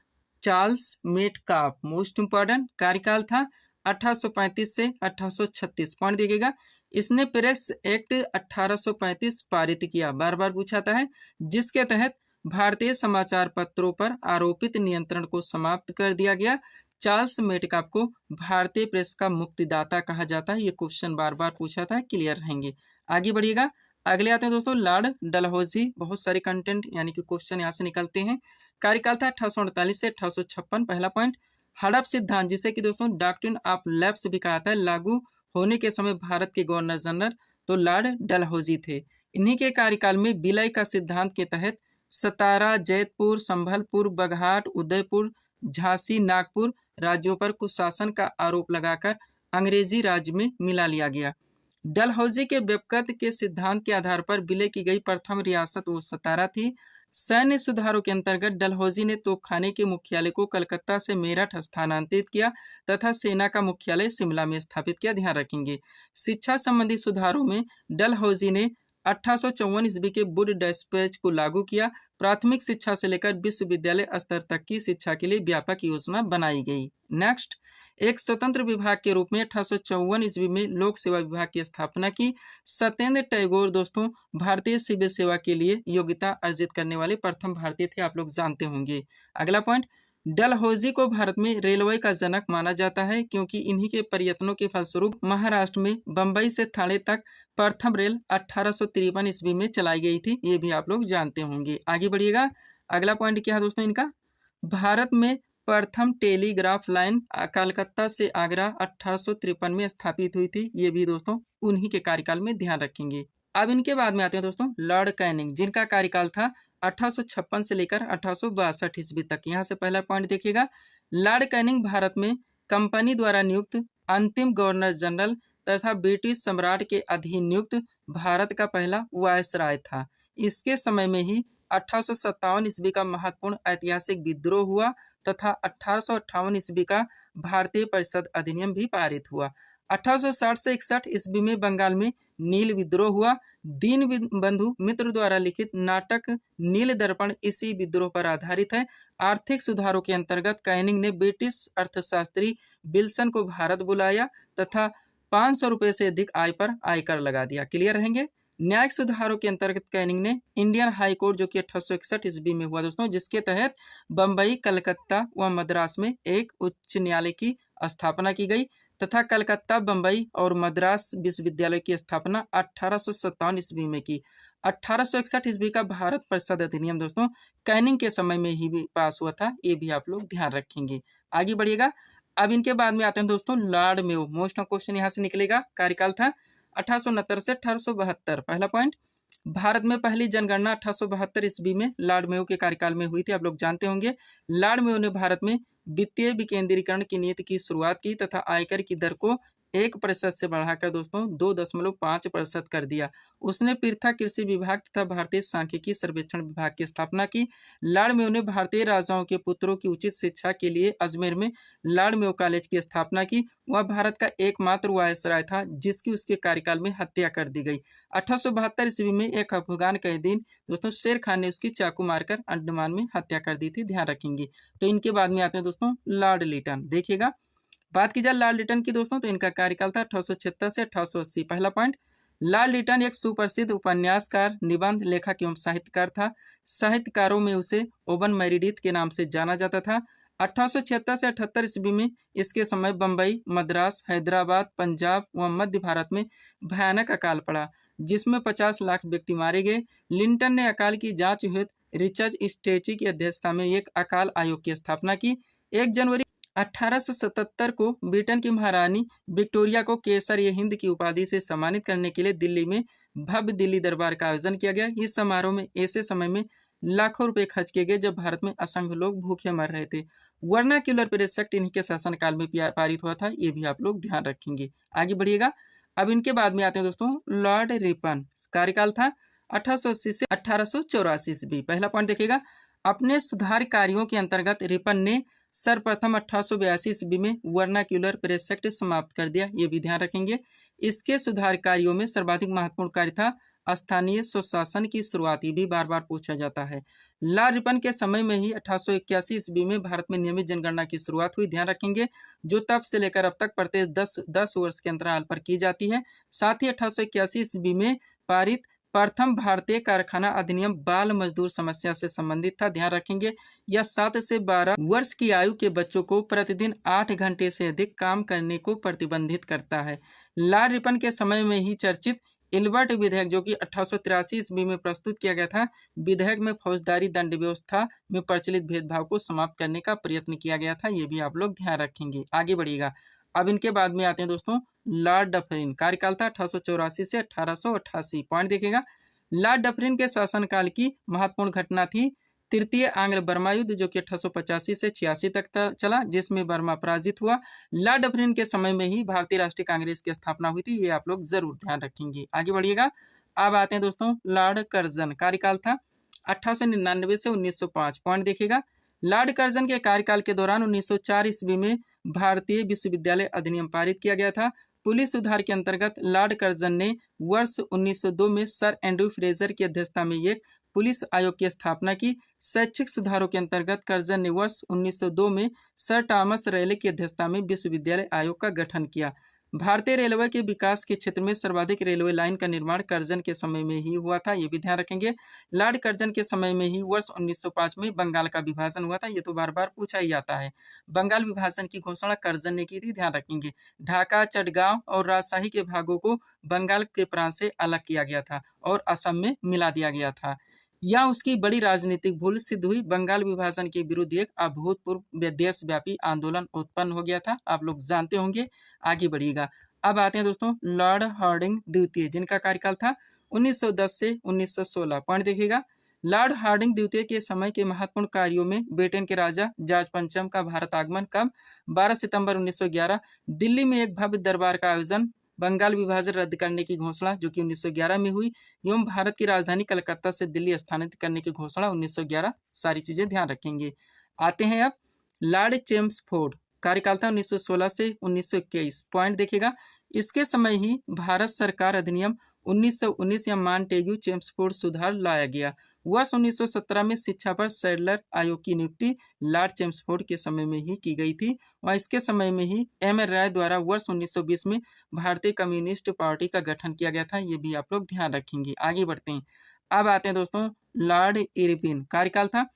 Charles Metcalfe, most important, कार्यकाल था 1835 से 1836। पॉइंट देखिएगा, इसने प्रेस एक्ट 1835 पारित किया, बार बार पूछाता है, जिसके तहत भारतीय समाचार पत्रों पर आरोपित नियंत्रण को समाप्त कर दिया गया। चार्ल्स मेटकाफ को भारतीय प्रेस का मुक्तिदाता कहा जाता है। ये क्वेश्चन बार बार पूछा था, क्लियर रहेंगे। आगे बढ़िएगा, अगले आते हैं दोस्तों लॉर्ड डलहौजी। बहुत सारे कंटेंट यानी कि क्वेश्चन यहाँ से निकलते हैं। कार्यकाल था 1848 से 1856। पहला पॉइंट, हड़प सिद्धांत, जिसे कि दोस्तों डॉक्ट्रिन ऑफ लैप्स भी कहा था, लागू होने के समय भारत के गवर्नर जनरल तो लॉर्ड डलहौजी थे। इन्हीं के कार्यकाल में विलय का सिद्धांत के तहत सतारा, जैतपुर, संभलपुर, बघाट, उदयपुर, झांसी, नागपुर राज्यों पर कुशासन का आरोप लगाकर अंग्रेजी राज्य में मिला लिया गया। डलहौजी के व्यक्ति के सिद्धांत के आधार पर विलय की गई प्रथम रियासत वो सतारा थी। सैन्य सुधारों के अंतर्गत डलहौजी ने तोपखाने के मुख्यालय को कलकत्ता से मेरठ स्थानांतरित किया तथा सेना का मुख्यालय शिमला में स्थापित किया। ध्यान रखेंगे। शिक्षा संबंधी सुधारों में डलहौजी ने 1854 ईस्वी के वुड डिस्पैच को लागू किया। प्राथमिक शिक्षा से लेकर विश्वविद्यालय स्तर तक की शिक्षा के लिए व्यापक योजना बनाई गई। नेक्स्ट, एक स्वतंत्र विभाग के रूप में 1854 ईस्वी में लोक सेवा विभाग की स्थापना की। सत्येंद्र टैगोर दोस्तों भारतीय सिविल सेवा के लिए योग्यता अर्जित करने वाले प्रथम भारतीय थे, आप लोग जानते होंगे। अगला पॉइंट, डलहौजी को भारत में रेलवे का जनक माना जाता है, क्योंकि इन्हीं के प्रयत्नों के फलस्वरूप महाराष्ट्र में बंबई से ठाणे तक प्रथम रेल 1853 ईस्वी में चलाई गई थी। ये भी आप लोग जानते होंगे। आगे बढ़िएगा, अगला पॉइंट क्या है दोस्तों इनका, भारत में प्रथम टेलीग्राफ लाइन कलकत्ता से आगरा 1853 में स्थापित हुई थी। ये भी दोस्तों उन्हीं के कार्यकाल में, ध्यान रखेंगे। अब इनके बाद में आते हैं दोस्तों लॉर्ड कैनिंग, जिनका कार्यकाल था 1856 से लेकर 1862 ईस्वी तक। यहाँ से पहला पॉइंट देखिएगा, लॉर्ड कैनिंग भारत में कंपनी द्वारा नियुक्त अंतिम गवर्नर जनरल तथा ब्रिटिश सम्राट के अधीन नियुक्त भारत का पहला वायसराय था। इसके समय में ही 1857 ईस्वी का महत्वपूर्ण ऐतिहासिक विद्रोह हुआ तथा 1858 ईस्वी का भारतीय परिषद अधिनियम भी पारित हुआ। 1860 से 61 ईस्वी में बंगाल में नील विद्रोह हुआ। दीन बंधु मित्र द्वारा लिखित नाटक नील दर्पण इसी विद्रोह पर आधारित है। आर्थिक सुधारों के अंतर्गत कैनिंग ने ब्रिटिश अर्थशास्त्री विल्सन को भारत बुलाया तथा 500 रुपये से अधिक आय पर आयकर लगा दिया। क्लियर रहेंगे। न्यायिक सुधारों के अंतर्गत कैनिंग ने इंडियन हाई कोर्ट, जो कि 1861 ईस्वी में हुआ दोस्तों, जिसके तहत बंबई, कलकत्ता व मद्रास में एक उच्च न्यायालय की स्थापना की गई तथा कलकत्ता, बंबई और मद्रास विश्वविद्यालय की स्थापना 1857 ईस्वी में की। 1861 ईस्वी का भारत परिषद अधिनियम दोस्तों कैनिंग के समय में ही भी पास हुआ था। ये भी आप लोग ध्यान रखेंगे। आगे बढ़िएगा। अब इनके बाद में आते हैं दोस्तों लॉर्ड मेयो। मोस्ट क्वेश्चन यहाँ से निकलेगा। कार्यकाल था 1869 से 1872। पहला पॉइंट, भारत में पहली जनगणना 1872 ईस्वी में लॉर्ड मेयो के कार्यकाल में हुई थी, आप लोग जानते होंगे। लॉर्ड मेयो ने भारत में वित्तीय विकेंद्रीकरण की नीति की शुरुआत की तथा आयकर की दर को 1% से बढ़ाकर दोस्तों 2.5% कर दिया। उसने पृथक कृषि विभाग तथा भारतीय सांख्यिकी सर्वेक्षण विभाग की स्थापना की। लॉर्ड मेयो ने भारतीय राजाओं के पुत्रों की उचित शिक्षा के लिए अजमेर में लॉर्ड मेयो कॉलेज की स्थापना की। वह भारत का एकमात्र वायसराय था जिसकी उसके कार्यकाल में हत्या कर दी गई। 1872 ईस्वी में एक अफगान कैदी दोस्तों शेर खान ने उसकी चाकू मारकर अंडमान में हत्या कर दी थी। ध्यान रखेंगे। तो इनके बाद में आते हैं दोस्तों लॉर्ड लिटन। देखिएगा, बात की जाए लॉर्ड लिटन की दोस्तों, तो इनका कार्यकाल था 1876 से 1880। पहला पॉइंट, लॉर्ड लिटन एक सुप्रसिद्ध उपन्यासकार, निबंध लेखक एवं साहित्यकार था। साहित्यकारों में उसे ओवन मेरिडिथ के नाम से जाना जाता था। 1876 से 78 ईस्वी में इसके समय बंबई, मद्रास, हैदराबाद, पंजाब व मध्य भारत में भयानक अकाल पड़ा जिसमें 50 लाख व्यक्ति मारे गए। लिंटन ने अकाल की जांच हेतु रिचर्ड स्टेची की अध्यक्षता में एक अकाल आयोग की स्थापना की। 1 जनवरी 1877 को ब्रिटेन की महारानी विक्टोरिया को केसर-ए-हिंद की उपाधि से सम्मानित करने के लिए दिल्ली में भव्य दिल्ली दरबार का आयोजन किया गया। इस समारोह में ऐसे समय में लाखों रुपए खर्च किए गए जब भारत में असंख्य लोग भूखे मर रहे थे। वर्नाक्यूलर प्रेस एक्ट इन्हीं के शासनकाल में पारित हुआ था, ये भी आप लोग ध्यान रखेंगे। आगे बढ़िएगा। अब इनके बाद में आते हैं दोस्तों लॉर्ड रिपन, कार्यकाल था 1880 से 1884 ईस्वी। पहला पॉइंट देखिएगा, अपने सुधार कार्यों के अंतर्गत रिपन ने सर्वप्रथम 1882 ईस्वी में वर्नाक्यूलर प्रेस एक्ट समाप्त कर दिया, ये भी ध्यान रखेंगे। इसके सुधार कार्यों में सर्वाधिक महत्वपूर्ण कार्य था स्थानीय स्वशासन की शुरुआत, ये भी बार बार पूछा जाता है। लॉर्ड रिपन के समय में ही 1881 ईस्वी में भारत में नियमित जनगणना की शुरुआत हुई, ध्यान रखेंगे, जो तब से लेकर अब तक प्रत्येक 10 वर्ष के अंतराल पर की जाती है। साथ ही 1881 ईस्वी में पारित प्रथम भारतीय कारखाना अधिनियम बाल मजदूर समस्या से संबंधित था, ध्यान रखेंगे। यह 7 से 12 वर्ष की आयु के बच्चों को प्रतिदिन 8 घंटे से अधिक काम करने को प्रतिबंधित करता है। लॉर्ड रिपन के समय में ही चर्चित इल्बर्ट विधेयक, जो कि 1883 ईस्वी में प्रस्तुत किया गया था, विधेयक में फौजदारी दंड व्यवस्था में प्रचलित भेदभाव को समाप्त करने का प्रयत्न किया गया था, ये भी आप लोग ध्यान रखेंगे। आगे बढ़िएगा। अब इनके बाद में आते हैं दोस्तों लॉर्ड डफरिन, कार्यकाल था 1884 से 1888। पॉइंट देखिएगा, लॉर्ड डफरिन के शासनकाल की महत्वपूर्ण घटना थी तृतीय आंग्ल बर्मा युद्ध, जो कि 1885 से 86 तक चला, जिसमें बर्मा पराजित हुआ। लॉर्ड डफरिन के समय में ही भारतीय राष्ट्रीय कांग्रेस की स्थापना हुई थी, ये आप लोग जरूर ध्यान रखेंगे। आगे बढ़िएगा। अब आते हैं दोस्तों लॉर्ड कर्जन, कार्यकाल था 1899 से 1905। पॉइंट देखिएगा, लॉर्ड कर्जन के कार्यकाल के दौरान 1904 ईस्वी में भारतीय विश्वविद्यालय अधिनियम पारित किया गया था। पुलिस सुधार के अंतर्गत लॉर्ड कर्जन ने वर्ष 1902 में सर एंड्रयू फ्रेजर की अध्यक्षता में एक पुलिस आयोग की स्थापना की। शैक्षिक सुधारों के अंतर्गत कर्जन ने वर्ष 1902 में सर थॉमस रेले की अध्यक्षता में विश्वविद्यालय आयोग का गठन किया। भारतीय रेलवे के विकास के क्षेत्र में सर्वाधिक रेलवे लाइन का निर्माण कर्जन के समय में ही हुआ था, ये भी ध्यान रखेंगे। लॉर्ड कर्जन के समय में ही वर्ष 1905 में बंगाल का विभाजन हुआ था, ये तो बार बार पूछा ही जाता है। बंगाल विभाजन की घोषणा कर्जन ने की थी, ध्यान रखेंगे। ढाका, चटगांव और राजशाही के भागों को बंगाल के प्रांत से अलग किया गया था और असम में मिला दिया गया था। यह उसकी बड़ी राजनीतिक भूल सिद्ध हुई। बंगाल विभाजन के विरुद्ध एक अभूतपूर्व देशव्यापी आंदोलन उत्पन्न हो गया था, आप लोग जानते होंगे। आगे बढ़िएगा। अब आते हैं दोस्तों लॉर्ड हार्डिंग द्वितीय, जिनका कार्यकाल था 1910 से 1916। पॉइंट देखिएगा, लॉर्ड हार्डिंग द्वितीय के समय के महत्वपूर्ण कार्यों में ब्रिटेन के राजा जॉर्ज पंचम का भारत आगमन कब 12 सितंबर 1911, दिल्ली में एक भव्य दरबार का आयोजन, बंगाल विभाजन रद्द करने की घोषणा जो कि 1911 में हुई, एवं भारत की राजधानी कलकत्ता से दिल्ली स्थानांतरित करने की घोषणा 1911। सारी चीजें ध्यान रखेंगे। आते हैं अब लॉर्ड चेम्सफोर्ड, कार्यकाल था 1916 से 1921। पॉइंट देखिएगा, इसके समय ही भारत सरकार अधिनियम 1919 या मॉन्टेग्यू चेम्सफोर्ड सुधार लाया गया। वर्ष 1917 में शिक्षा पर सैडलर आयोग की नियुक्ति लॉर्ड चेम्सफोर्ड के समय में ही की गई थी और इसके समय में ही एम.एन. राय द्वारा वर्ष 1920 में भारतीय कम्युनिस्ट पार्टी का गठन किया गया था, ये भी आप लोग ध्यान रखेंगे। आगे बढ़ते हैं। अब आते हैं दोस्तों लॉर्ड इरविन, कार्यकाल था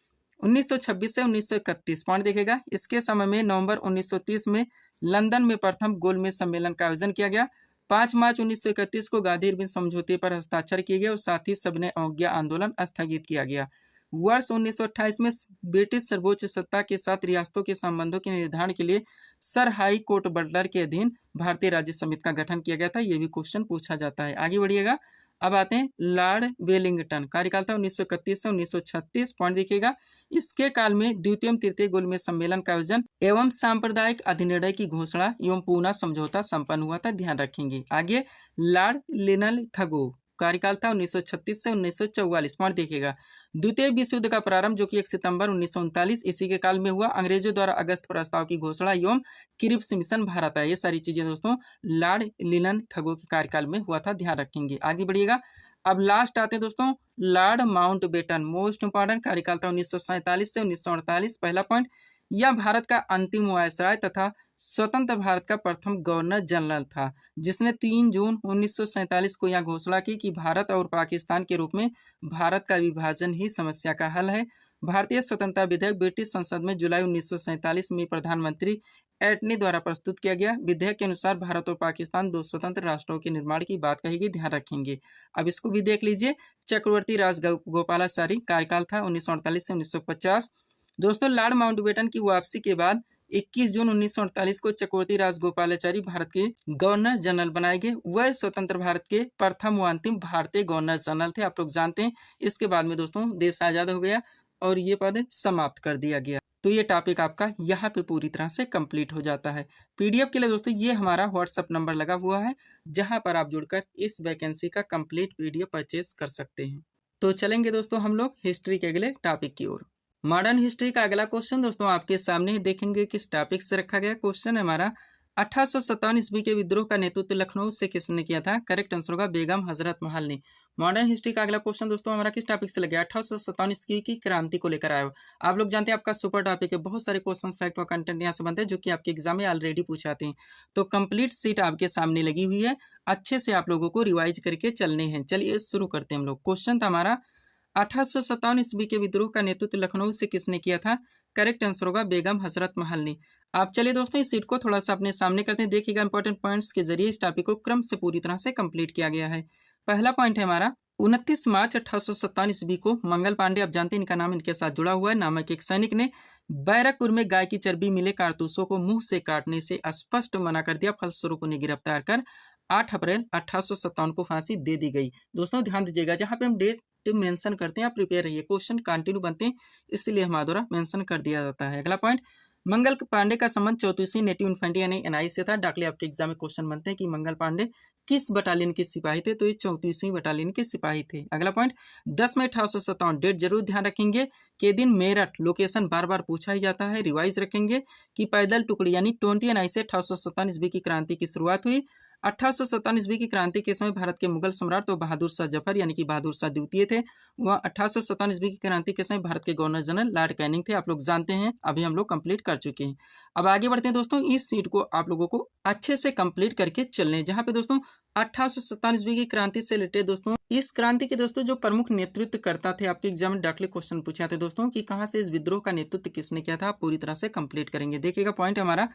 1926 से 1931। पॉइंट देखेगा, इसके समय में नवंबर 1930 में लंदन में प्रथम गोलमेज सम्मेलन का आयोजन किया गया। 5 मार्च 1931 को गांधी-इरविन समझौते पर हस्ताक्षर किए गए और साथ ही सबने अवज्ञा आंदोलन स्थगित किया गया। वर्ष 1928 में ब्रिटिश सर्वोच्च सत्ता के साथ रियासतों के संबंधों के निर्धारण के लिए सर हाई कोर्ट बटलर के अधीन भारतीय राज्य समिति का गठन किया गया था, ये भी क्वेश्चन पूछा जाता है। आगे बढ़िएगा। अब आते हैं लॉर्ड वेलिंगटन, कार्यकाल था 1931 से 1936। पॉइंट देखिएगा, इसके काल में द्वितीय तृतीय गोलमेज सम्मेलन का आयोजन एवं सांप्रदायिक अधिनिर्णय की घोषणा एवं पूना समझौता संपन्न हुआ था, ध्यान रखेंगे। आगे लॉर्ड लिनल थगो, कार्यकाल था 1936 से 1944। पॉइंट देखिएगा, द्वितीय विश्व युद्ध का प्रारंभ जो कि 1 सितंबर 1939 इसी के काल में हुआ। अंग्रेजों द्वारा अगस्त प्रस्ताव की घोषणा एवं क्रिप्स मिशन भारत आया, ये सारी चीजें दोस्तों लॉर्ड लिनन थगो के कार्यकाल में हुआ था, ध्यान रखेंगे। आगे बढ़िएगा। अब लास्ट आते हैं दोस्तों लॉर्ड माउंटबेटन, मोस्ट इंपॉर्टेंट, कार्यकाल था 1947 से 1948। पहला पॉइंट, यह भारत का अंतिम वायसराय तथा स्वतंत्र भारत का प्रथम गवर्नर जनरल था, जिसने 3 जून 1947 को यह घोषणा की कि भारत और पाकिस्तान के रूप में भारत का विभाजन ही समस्या का हल है। भारतीय स्वतंत्रता विधेयक ब्रिटिश संसद में जुलाई 1947 में प्रधानमंत्री एटनी द्वारा प्रस्तुत किया गया। विधेयक के अनुसार भारत और पाकिस्तान 2 स्वतंत्र राष्ट्रों के निर्माण की बात कही गई, ध्यान रखेंगे। अब इसको भी देख लीजिए। चक्रवर्ती राजगोपालाचारी कार्यकाल था 1948 से 1950। दोस्तों लॉर्ड माउंटबेटन की वापसी के बाद 21 जून 1948 को चक्रवर्ती राजगोपालाचारी भारत के गवर्नर जनरल बनाए गए। वह स्वतंत्र भारत के प्रथम व अंतिम भारतीय गवर्नर जनरल थे, आप लोग जानते हैं। इसके बाद में दोस्तों देश आजाद हो गया और ये पद समाप्त कर दिया गया। तो ये टॉपिक आपका यहाँ पे पूरी तरह से कंप्लीट हो जाता है। पीडीएफ के लिए दोस्तों ये हमारा व्हाट्सएप नंबर लगा हुआ है, जहाँ पर आप जुड़कर इस वैकेंसी का कंप्लीट पीडीएफ परचेस कर सकते हैं। तो चलेंगे दोस्तों हम लोग हिस्ट्री के अगले टॉपिक की ओर। मॉडर्न हिस्ट्री का अगला क्वेश्चन दोस्तों आपके सामने ही देखेंगे किस टॉपिक से रखा गया। क्वेश्चन है हमारा 1857 ईस्वी के विद्रोह का नेतृत्व लखनऊ से किसने किया था? करेक्ट आंसर होगा बेगम हजरत महल ने। मॉडर्न हिस्ट्री का अगला क्वेश्चन दोस्तों हमारा किस टॉपिक से लग गया? 1857 ईस्वी की क्रांति को लेकर आया हो। आप लोग जानते हैं आपका सुपर टॉपिक है, बहुत सारे क्वेश्चन फैक्ट और कंटेंट यहाँ से बनते हैं जो कि आपके एग्जाम में ऑलरेडी पूछाते हैं। तो कंप्लीट सीट आपके सामने लगी हुई है, अच्छे से आप लोगों को रिवाइज करके चलने हैं। चलिए शुरू करते हैं हम लोग। क्वेश्चन था हमारा 1857 ईस्वी के विद्रोह का नेतृत्व लखनऊ से किसने किया था? करेक्ट आंसर होगा बेगम हजरत महल ने। आप चलिए दोस्तों इस सीट को थोड़ा सा अपने सामने करते हैं, देखिएगा इंपॉर्टेंट पॉइंट्स के जरिए इस टॉपिक को क्रम से पूरी तरह से कंप्लीट किया गया है। पहला पॉइंट है हमारा 29 मार्च 1857 ईस्वी को मंगल पांडे, आप जानते हैं इनका नाम इनके साथ जुड़ा हुआ है, नामक एक सैनिक ने बैरकपुर में गाय की चर्बी मिले कारतूसों को मुंह से काटने से स्पष्ट मना कर दिया। फलस्वरूप उन्हें गिरफ्तार कर 8 अप्रैल 1857 को फांसी दे दी गई। दोस्तों ध्यान दीजिएगा, जहां पे हम डेट मेंशन करते हैं आप प्रिपेयर रहिए, क्वेश्चन कंटिन्यू बनते हैं इसलिए हमारे द्वारा मेंशन कर दिया जाता है। अगला पॉइंट, मंगल पांडे का संबंध 34वीं नेटिव इन्फेंट्री यानी एनआई से था। डाकले आपके एग्जाम में क्वेश्चन बनते हैं कि मंगल पांडे किस बटालियन के सिपाही थे? तो ये 34वीं बटालियन के सिपाही थे। अगला पॉइंट, 10 मई 1857, डेट जरूर ध्यान रखेंगे के दिन मेरठ लोकेशन बार बार पूछा ही जाता है, रिवाइज रखेंगे कि पैदल टुकड़ी यानी 20 एनआई से 1857 ईस्वी की क्रांति की शुरुआत हुई। 1857 ईस्वी की क्रांति के समय भारत के मुगल सम्राट तो बहादुर शाह जफर यानी कि बहादुर शाह द्वितीय थे। वह 1857 ईस्वी की क्रांति के समय भारत के गवर्नर जनरल लॉर्ड कैनिंग थे, आप लोग जानते हैं, अभी हम लोग कंप्लीट कर चुके हैं। अब आगे बढ़ते हैं दोस्तों, इस सीट को आप लोगों को अच्छे से कंप्लीट करके चलने, जहाँ पे दोस्तों 1857 ईस्वी की क्रांति से रिलेटेड दोस्तों इस क्रांति के दोस्तों जो प्रमुख नेतृत्व करता थे, आपके एग्जाम में डायरेक्टली क्वेश्चन पूछा थे दोस्तों कि कहाँ से इस विद्रोह का नेतृत्व किसने किया था, पूरी तरह से कंप्लीट करेंगे। देखिएगा पॉइंट हमारा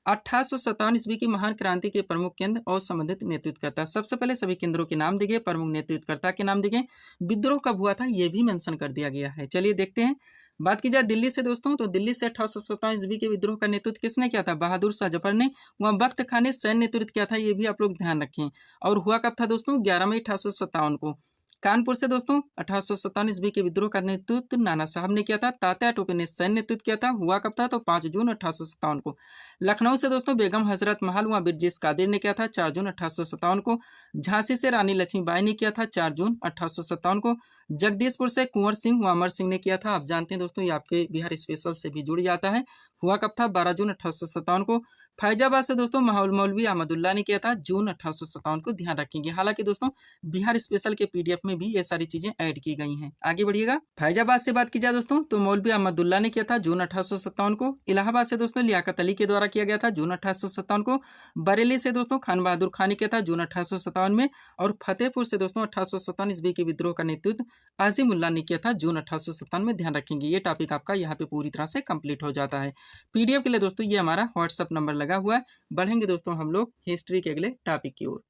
1857 ईस्वी की महान क्रांति के प्रमुख केंद्र और संबंधित नेतृत्वकर्ता। सबसे पहले सभी केंद्रों के नाम दिए, प्रमुख नेतृत्वकर्ता के नाम दिए, विद्रोह कब हुआ था ये भी मेंशन कर दिया गया है। चलिए देखते हैं। बात की जाए दिल्ली से दोस्तों, तो दिल्ली से 1857 ईस्वी के विद्रोह का नेतृत्व किसने किया था? बहादुर शाह जफर ने। वहाँ बख्त खान ने सैन्य नेतृत्व किया था, ये भी आप लोग ध्यान रखें। और हुआ कब था दोस्तों? 11 मई 1857 को। कानपुर से दोस्तों 1857 ईस्वी के विद्रोह का नेतृत्व नाना साहब ने किया था। तात्या टोपे ने सैन्य नेतृत्व किया था। हुआ कब था? तो 5 जून 1857 को। लखनऊ से दोस्तों बेगम हजरत महल वहाँ ब्रिजेश कादिर ने किया था 4 जून 1857 को। झांसी से रानी लक्ष्मीबाई ने किया था 4 जून 1857 को। जगदीशपुर से कुंवर सिंह व अमर सिंह ने किया था। आप जानते हैं दोस्तों ये आपके बिहार स्पेशल से भी जुड़ जाता है। हुआ कब था? 12 जून 1857 को। फैजाबाद से दोस्तों मौलवी अहमदुल्ला ने किया था जून 1857 को, ध्यान रखेंगे। हालांकि दोस्तों बिहार स्पेशल के पीडीएफ में भी ये सारी चीजें ऐड की गई हैं। आगे बढ़िएगा। फैजाबाद से बात की जाए दोस्तों तो मौलवी अहमदुल्ला ने किया था जून 1857 को। इलाहाबाद से दोस्तों लियाकत अली के द्वारा किया गया था जून 1857 को। बरेली से दोस्तों खान बहादुर खान ने किया था जून 1857 में। और फतेहपुर से दोस्तों 1857 ईस्वी के विद्रोह का नेतृत्व आजिमुल्लाह ने किया था जून 1857 में, ध्यान रखेंगे। ये टॉपिक आपका यहाँ पे पूरी तरह से कंप्लीट हो जाता है। पीडीएफ के लिए दोस्तों ये हमारा व्हाट्सएप नंबर लगा हुआ है। बढ़ेंगे दोस्तों हम लोग हिस्ट्री के अगले टॉपिक की ओर।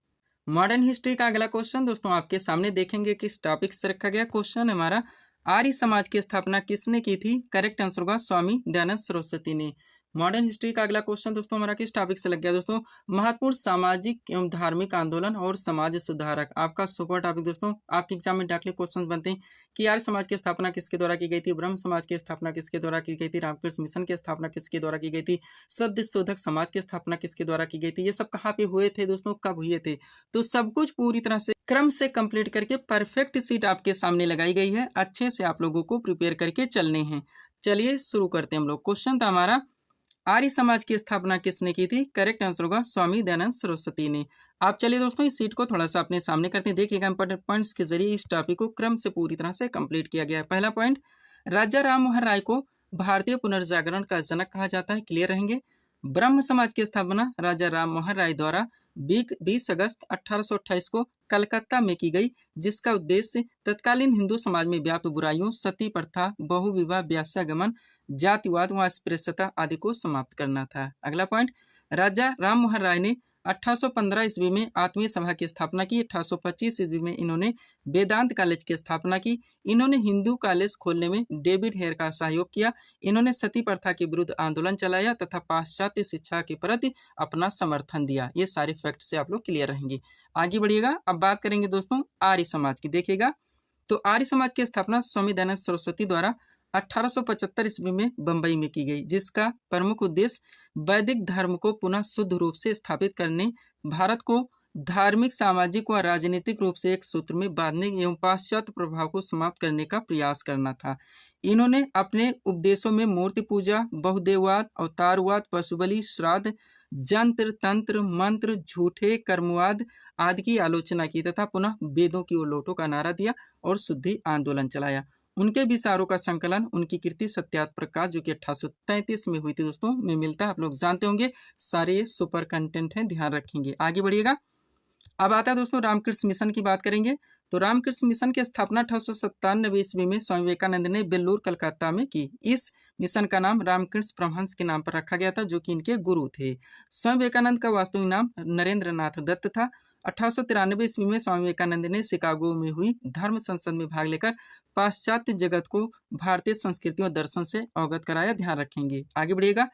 मॉडर्न हिस्ट्री का अगला क्वेश्चन दोस्तों आपके सामने देखेंगे किस टॉपिक से रखा गया। क्वेश्चन हमारा आर्य समाज की स्थापना किसने की थी? करेक्ट आंसर होगा स्वामी दयानंद सरस्वती ने। मॉडर्न हिस्ट्री का अगला क्वेश्चन दोस्तों हमारा किस टॉपिक से लग गया दोस्तों? महत्वपूर्ण सामाजिक एवं धार्मिक आंदोलन और समाज सुधारक। आपका सुपर टॉपिक दोस्तों आपके एग्जाम में डायरेक्टली क्वेश्चन बनते हैं कि आर्य समाज की स्थापना किसके द्वारा की गई थी? ब्रह्म समाज की स्थापना किसके द्वारा की गई थी? रामकृष्ण मिशन की स्थापना किसके द्वारा की गई थी? सत्य शोधक समाज की स्थापना किसके द्वारा की गई थी? ये सब कहाँ पे हुए थे दोस्तों, कब हुए थे? तो सब कुछ पूरी तरह से क्रम से कंप्लीट करके परफेक्ट सीट आपके सामने लगाई गई है। अच्छे से आप लोगों को प्रिपेयर करके चलने हैं। चलिए शुरू करते हैं हम लोग। क्वेश्चन था हमारा आर्य समाज की स्थापना किसने की थी? करेक्ट आंसर होगा स्वामी दयानंद सरस्वती ने। आप चलिए दोस्तों इस सीट को थोड़ा सा अपने सामने करते हैं, देखिएगा इंपॉर्टेंट पॉइंट्स के जरिए इस टॉपिक को क्रम से पूरी तरह से कंप्लीट किया गया है। पहला पॉइंट, राजा राम मोहन राय को भारतीय पुनर्जागरण का जनक कहा जाता है, क्लियर रहेंगे। ब्रह्म समाज की स्थापना राजा राम मोहन राय द्वारा 20 अगस्त 1828 को कलकत्ता में की गई, जिसका उद्देश्य तत्कालीन हिंदू समाज में व्याप्त बुराइयों, सती प्रथा, बहुविवाह, वेश्यागमन, जातिवाद व अस्पृश्यता आदि को समाप्त करना था। अगला पॉइंट, राजा राम मोहन राय ने 1815 ईस्वी में आत्मीय सभा की स्थापना की। 1825 ईस्वी में इन्होंने वेदांत कॉलेज की स्थापना की। इन्होंने हिंदू कॉलेज खोलने में डेविड हेयर का सहयोग किया। इन्होंने सती प्रथा के विरुद्ध आंदोलन चलाया तथा पाश्चात्य शिक्षा के प्रति अपना समर्थन दिया। ये सारे फैक्ट से आप लोग क्लियर रहेंगे। आगे बढ़िएगा। अब बात करेंगे दोस्तों आर्य समाज की। देखिएगा तो आर्य समाज की स्थापना स्वामी दयानंद सरस्वती द्वारा 1875 ईस्वी में बंबई में की गई, जिसका प्रमुख उद्देश्य वैदिक धर्म को पुनः शुद्ध रूप से स्थापित करने, भारत को धार्मिक, सामाजिक व राजनीतिक रूप से एक सूत्र में बांधने एवं पाश्चात्य प्रभाव को समाप्त करने का प्रयास करना था। इन्होंने अपने उपदेशों में मूर्ति पूजा, बहुदेववाद, अवतारवाद, पशुबलि, श्राद्ध, जंत्र तंत्र, मंत्र, झूठे कर्मवाद आदि की आलोचना की तथा पुनः वेदों की ओर लौटो का नारा दिया और शुद्धि आंदोलन चलाया। उनके विचारों का संकलन, उनकी कृति सत्यार्थ प्रकाश जो कि 1833 में हुई थी दोस्तों, में मिलता है। आप लोग जानते होंगे, सारे सुपर कंटेंट हैं, ध्यान रखेंगे। आगे बढ़िएगा। अब आता है दोस्तों रामकृष्ण मिशन की बात करेंगे। तो रामकृष्ण मिशन की स्थापना 1897 ईस्वी में स्वामी विवेकानंद ने बेल्लूर कलकत्ता में की। इस मिशन का नाम रामकृष्ण परमहंस के नाम पर रखा गया था, जो कि इनके गुरु थे। स्वामी विवेकानंद का वास्तविक नाम नरेंद्र नाथ दत्त था। 1893 ईस्वी में स्वामी विवेकानंद ने शिकागो में हुई धर्म संसद में भाग लेकर पाश्चात्य जगत को भारतीय संस्कृति और दर्शन से अवगत कराया। ध्यान रखेंगे। आगे बढ़िएगा।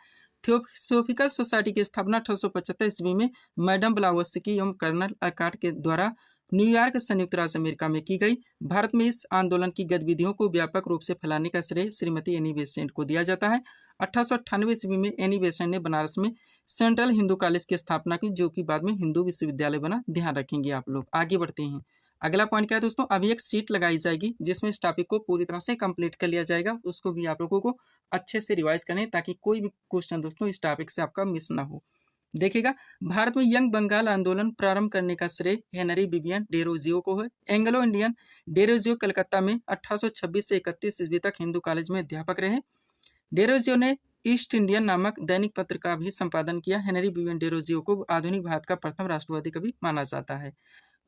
थियोसॉफिकल सोसाइटी की स्थापना 1875 ईस्वी में मैडम ब्लावत्स्की एवं कर्नल अर्काट के द्वारा न्यूयॉर्क, संयुक्त राज्य अमेरिका में की गई। भारत में इस आंदोलन की गतिविधियों को व्यापक रूप से फैलाने का श्रेय श्रीमती एनी बेसेंट को दिया जाता है। 1898 ईस्वी में एनी बेसेंट ने बनारस में सेंट्रल हिंदू कॉलेज की स्थापना की, जो कि बाद में हिंदू विश्वविद्यालय बना। ध्यान रखेंगे आप लोग। आगे बढ़ते हैं। अगला पॉइंट क्या है दोस्तों, अभी एक सीट लगाई जाएगी जिसमें इस टॉपिक को पूरी तरह से कंप्लीट कर लिया जाएगा। उसको भी आप लोगों को अच्छे से रिवाइज करें ताकि कोई भी क्वेश्चन दोस्तों इस टॉपिक से आपका मिस ना हो। देखिएगा, भारत में यंग बंगाल आंदोलन प्रारंभ करने का श्रेय हेनरी विवियन डेरोजियो को है। एंग्लो इंडियन डेरोजियो कलकत्ता में 1826 से 31 ईस्वी तक हिंदू कॉलेज में अध्यापक रहे। डेरोजियो ने ईस्ट इंडियन नामक दैनिक पत्र का भी संपादन किया। हेनरी विवियन डेरोजियो को आधुनिक भारत का प्रथम राष्ट्रवादी कवि माना जाता है।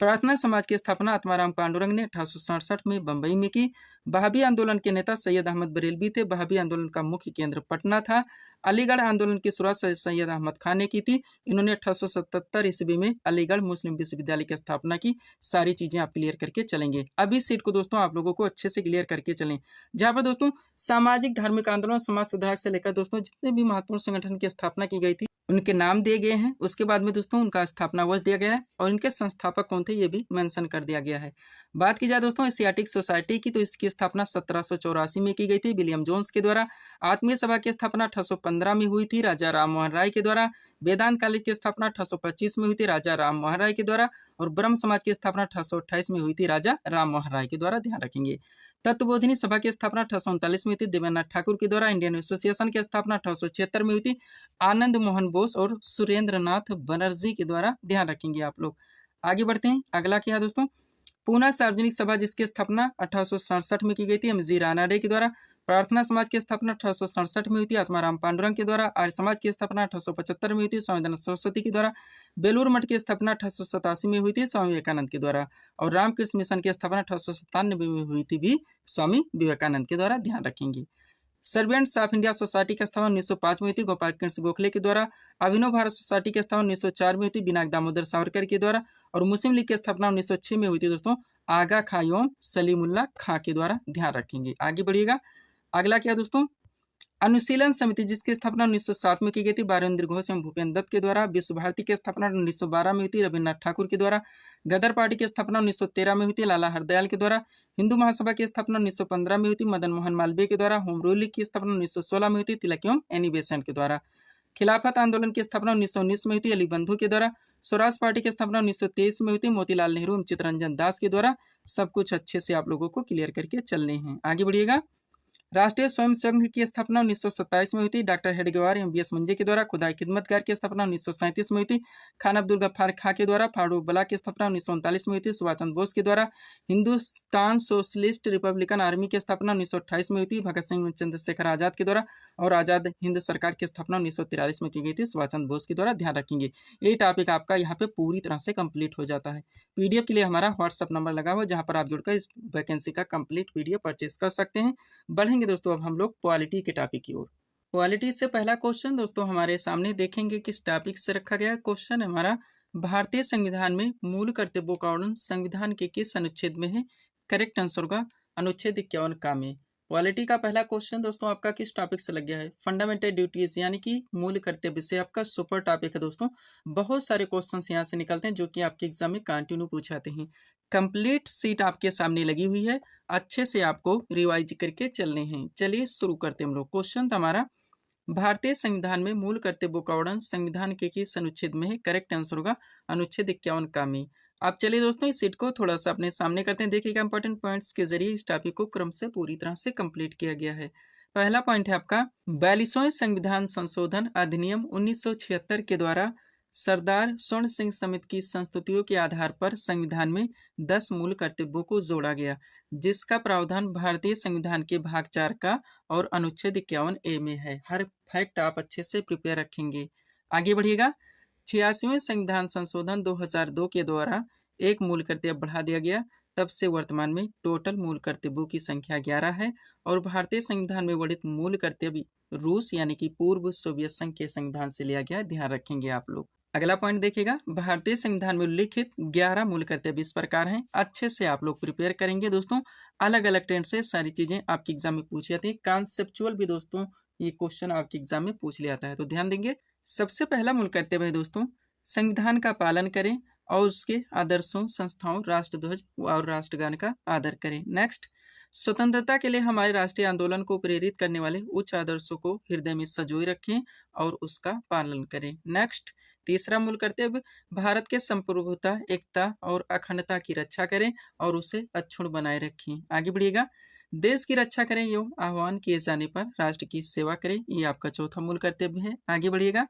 प्रार्थना समाज की स्थापना आत्माराम पांडुरंग ने 1867 में बंबई में की। बहाबी आंदोलन के नेता सैयद अहमद बरेलवी थे। बहाबी आंदोलन का मुख्य केंद्र पटना था। अलीगढ़ आंदोलन की शुरुआत सैयद अहमद खान ने की थी। इन्होंने 1877 ईस्वी में अलीगढ़ मुस्लिम विश्वविद्यालय की स्थापना की। सारी चीजें आप क्लियर करके चलेंगे। अभी सीट को दोस्तों आप लोगों को अच्छे से क्लियर करके चलें, जहाँ पर दोस्तों सामाजिक धार्मिक आंदोलन, समाज सुधार से लेकर दोस्तों जितने भी महत्वपूर्ण संगठन की स्थापना की गई थी उनके नाम दिए गए हैं। उसके बाद में दोस्तों उनका स्थापना वर्ष दिया गया है और इनके संस्थापक कौन थे ये भी मेंशन कर दिया गया है। बात की जाए दोस्तों एशियाटिक सोसाइटी की, तो इसकी स्थापना 1784 में की गई थी विलियम जोन्स के द्वारा। आत्मीय सभा की स्थापना 1815 में हुई थी राजा राम मोहन राय के द्वारा। वेदांत कॉलेज की स्थापना 1825 में हुई थी राजा राम मोहन राय के द्वारा। और ब्रह्म समाज की स्थापना 1828 में हुई थी राजा राम मोहन राय के द्वारा। ध्यान रखेंगे। तत्वबोधिनी सभा की स्थापना 1839 में हुई थी देवेंद्रनाथ ठाकुर के द्वारा। इंडियन एसोसिएशन की स्थापना 1876 में हुई थी आनंद मोहन बोस और सुरेंद्र नाथ बनर्जी के द्वारा। ध्यान रखेंगे आप लोग। आगे बढ़ते हैं। अगला क्या है दोस्तों, पूना सार्वजनिक सभा जिसकी स्थापना 1867 में की गई थी एम.जी. रानाडे के द्वारा। प्रार्थना समाज की स्थापना 1867 में हुई थी आत्माराम पांडुरंग के द्वारा। आर्य समाज की स्थापना 1875 में हुई थी स्वामी दयानंद सरस्वती के द्वारा। बेलूर मठ की स्थापना 1887 में हुई थी स्वामी विवेकानंद के द्वारा। और रामकृष्ण मिशन की स्थापना 1897 में हुई थी भी स्वामी विवेकानंद के द्वारा। ध्यान रखेंगे। सर्वेंट्स ऑफ इंडिया सोसाइटी की स्थापना 1905 में हुई थी गोपाल कृष्ण गोखले के द्वारा। अभिनव भारत सोसाइटी की स्थापना 1904 में हुई थी बिनाक दामोदर सावरकर के द्वारा। और मुस्लिम लीग की स्थापना 1906 में हुई थी दोस्तों आगा खां एवं सलीमुल्लाह खां के द्वारा। ध्यान रखेंगे। आगे बढ़िएगा। अगला क्या दोस्तों, अनुशीलन समिति जिसकी स्थापना 1907 में की गई थी बारेंद्र घोष एवं भूपेंद्र दत्त के द्वारा। विश्व भारती की स्थापना 1912 में हुई थी रविन्द्रनाथ ठाकुर के द्वारा। गदर पार्टी की स्थापना 1913 में हुई थी लाला हरदयाल के द्वारा। हिंदू महासभा की स्थापना 1915 में हुई थी मदन मोहन मालवीय के द्वारा। होम रूल लीग की स्थापना 1916 में हुई थी तिलक एवं एनी बेसेंट के द्वारा। खिलाफत आंदोलन की स्थापना 1919 में हुई थी अली बंधु के द्वारा। स्वराज पार्टी की स्थापना 1923 में हुई थी मोतीलाल नेहरू एवं चित्तरंजन दास के द्वारा। सब कुछ अच्छे से आप लोगों को क्लियर करके चलने हैं। आगे बढ़िएगा। राष्ट्रीय स्वयं संघ की स्थापना 1927 में हुई थी। डॉक्टर हेडगेवार एवं बीएस मुंजे के द्वारा। खुदाई खिदमतगार की स्थापना 1937 में हुई थी। खान अब्दुल गफ्फार खां के द्वारा। फारूक बला की स्थापना 1939 में हुई थी सुभाष चंद्र बोस के द्वारा। हिंदुस्तान सोशलिस्ट रिपब्लिकन आर्मी की स्थापना 1928 में हुई थी भगत सिंह चंद्रशेखर आजाद के द्वारा। और आजाद हिंद सरकार की स्थापना 1943 में की गई थी सुभाष चंद्र बोस के द्वारा। ध्यान रखेंगे ये टॉपिक आपका यहाँ पे पूरी तरह से कंप्लीट हो जाता है। पीडीएफ के लिए हमारा व्हाट्सअप नंबर लगा हुआ, जहाँ पर आप जुड़कर इस वैकेंसी का कंप्लीट पीडीएफ परचेस कर सकते हैं। बढ़ेंगे दोस्तों अब हम लोग पॉलिटी के टॉपिक की ओर। पॉलिटी से पहला क्वेश्चन दोस्तों हमारे सामने देखेंगे किस टॉपिक से रखा गया। क्वेश्चन हमारा, भारतीय संविधान में मूल कर्तव्यों का वर्णन संविधान के किस अनुच्छेद में है। करेक्ट आंसर होगा अनुच्छेद 51 का में। पॉलिटी का पहला क्वेश्चन दोस्तों आपका किस टॉपिक से लग गया है। फंडामेंटल ड्यूटीज यानी कि मूल कर्तव्य से आपका सुपर टॉपिक है दोस्तों। बहुत सारे क्वेश्चन यहाँ से निकलते हैं जो कि आपके एग्जाम में कंटिन्यू पूछाते हैं। कंप्लीट सीट आपके सामने लगी हुई है, अच्छे से आपको रिवाइज करके चलने हैं। चलिए शुरू करते हैं हम लोग। क्वेश्चन हमारा, भारतीय संविधान में मूल कर्तव्यों का वर्णन संविधान के किस अनुच्छेद में है। करेक्ट आंसर होगा अनुच्छेद 51 का में। आप चलिए दोस्तों इस सीट को थोड़ा सा अपने सामने करते हैं। देखिएगा इंपॉर्टेंट पॉइंट्स के जरिए इस टॉपिक को क्रम से पूरी तरह से कंप्लीट किया गया है। पहला पॉइंट है आपका, 42वें संविधान संशोधन अधिनियम 1976 के द्वारा सरदार स्वर्ण सिंह समिति की संस्तुतियों के आधार पर संविधान में 10 मूल कर्तव्यों को जोड़ा गया, जिसका प्रावधान भारतीय संविधान के भाग 4 का और अनुच्छेद 51A में है। हर फैक्ट आप अच्छे से प्रिपेयर रखेंगे। आगे बढ़िएगा। 86वें संविधान संशोधन 2002 के द्वारा एक मूल कर्तव्य बढ़ा दिया गया, तब से वर्तमान में टोटल मूल कर्तव्यों की संख्या 11 है। और भारतीय संविधान में वर्णित मूल कर्तव्य रूस यानी कि पूर्व सोवियत संघ के संविधान से लिया गया। ध्यान रखेंगे आप लोग। अगला पॉइंट देखिएगा, भारतीय संविधान में उल्लिखित 11 मूल कर्तव्य इस प्रकार हैं। अच्छे से आप लोग प्रिपेयर करेंगे दोस्तों। अलग अलग ट्रेंड से सारी चीजें आपके एग्जाम में पूछी जाती है। कॉन्सेप्चुअल भी दोस्तों ये क्वेश्चन आपके एग्जाम में पूछ लिया जाता है, तो ध्यान देंगे। सबसे पहला मूल कर्तव्य है दोस्तों, संविधान का पालन करें और उसके आदर्शों, संस्थाओं, राष्ट्रध्वज और राष्ट्रगान का आदर करें। नेक्स्ट, स्वतंत्रता के लिए हमारे राष्ट्रीय आंदोलन को प्रेरित करने वाले उच्च आदर्शों को हृदय में संजोए रखें और उसका पालन करें। नेक्स्ट, तीसरा मूल कर्तव्य, भारत के संप्रभुता, एकता और अखंडता की रक्षा करें और उसे अक्षुण्ण बनाए रखें। आगे बढ़िएगा। देश की रक्षा करें एवं आह्वान किए जाने पर राष्ट्र की सेवा करें, ये आपका चौथा मूल कर्तव्य है। आगे बढ़िएगा।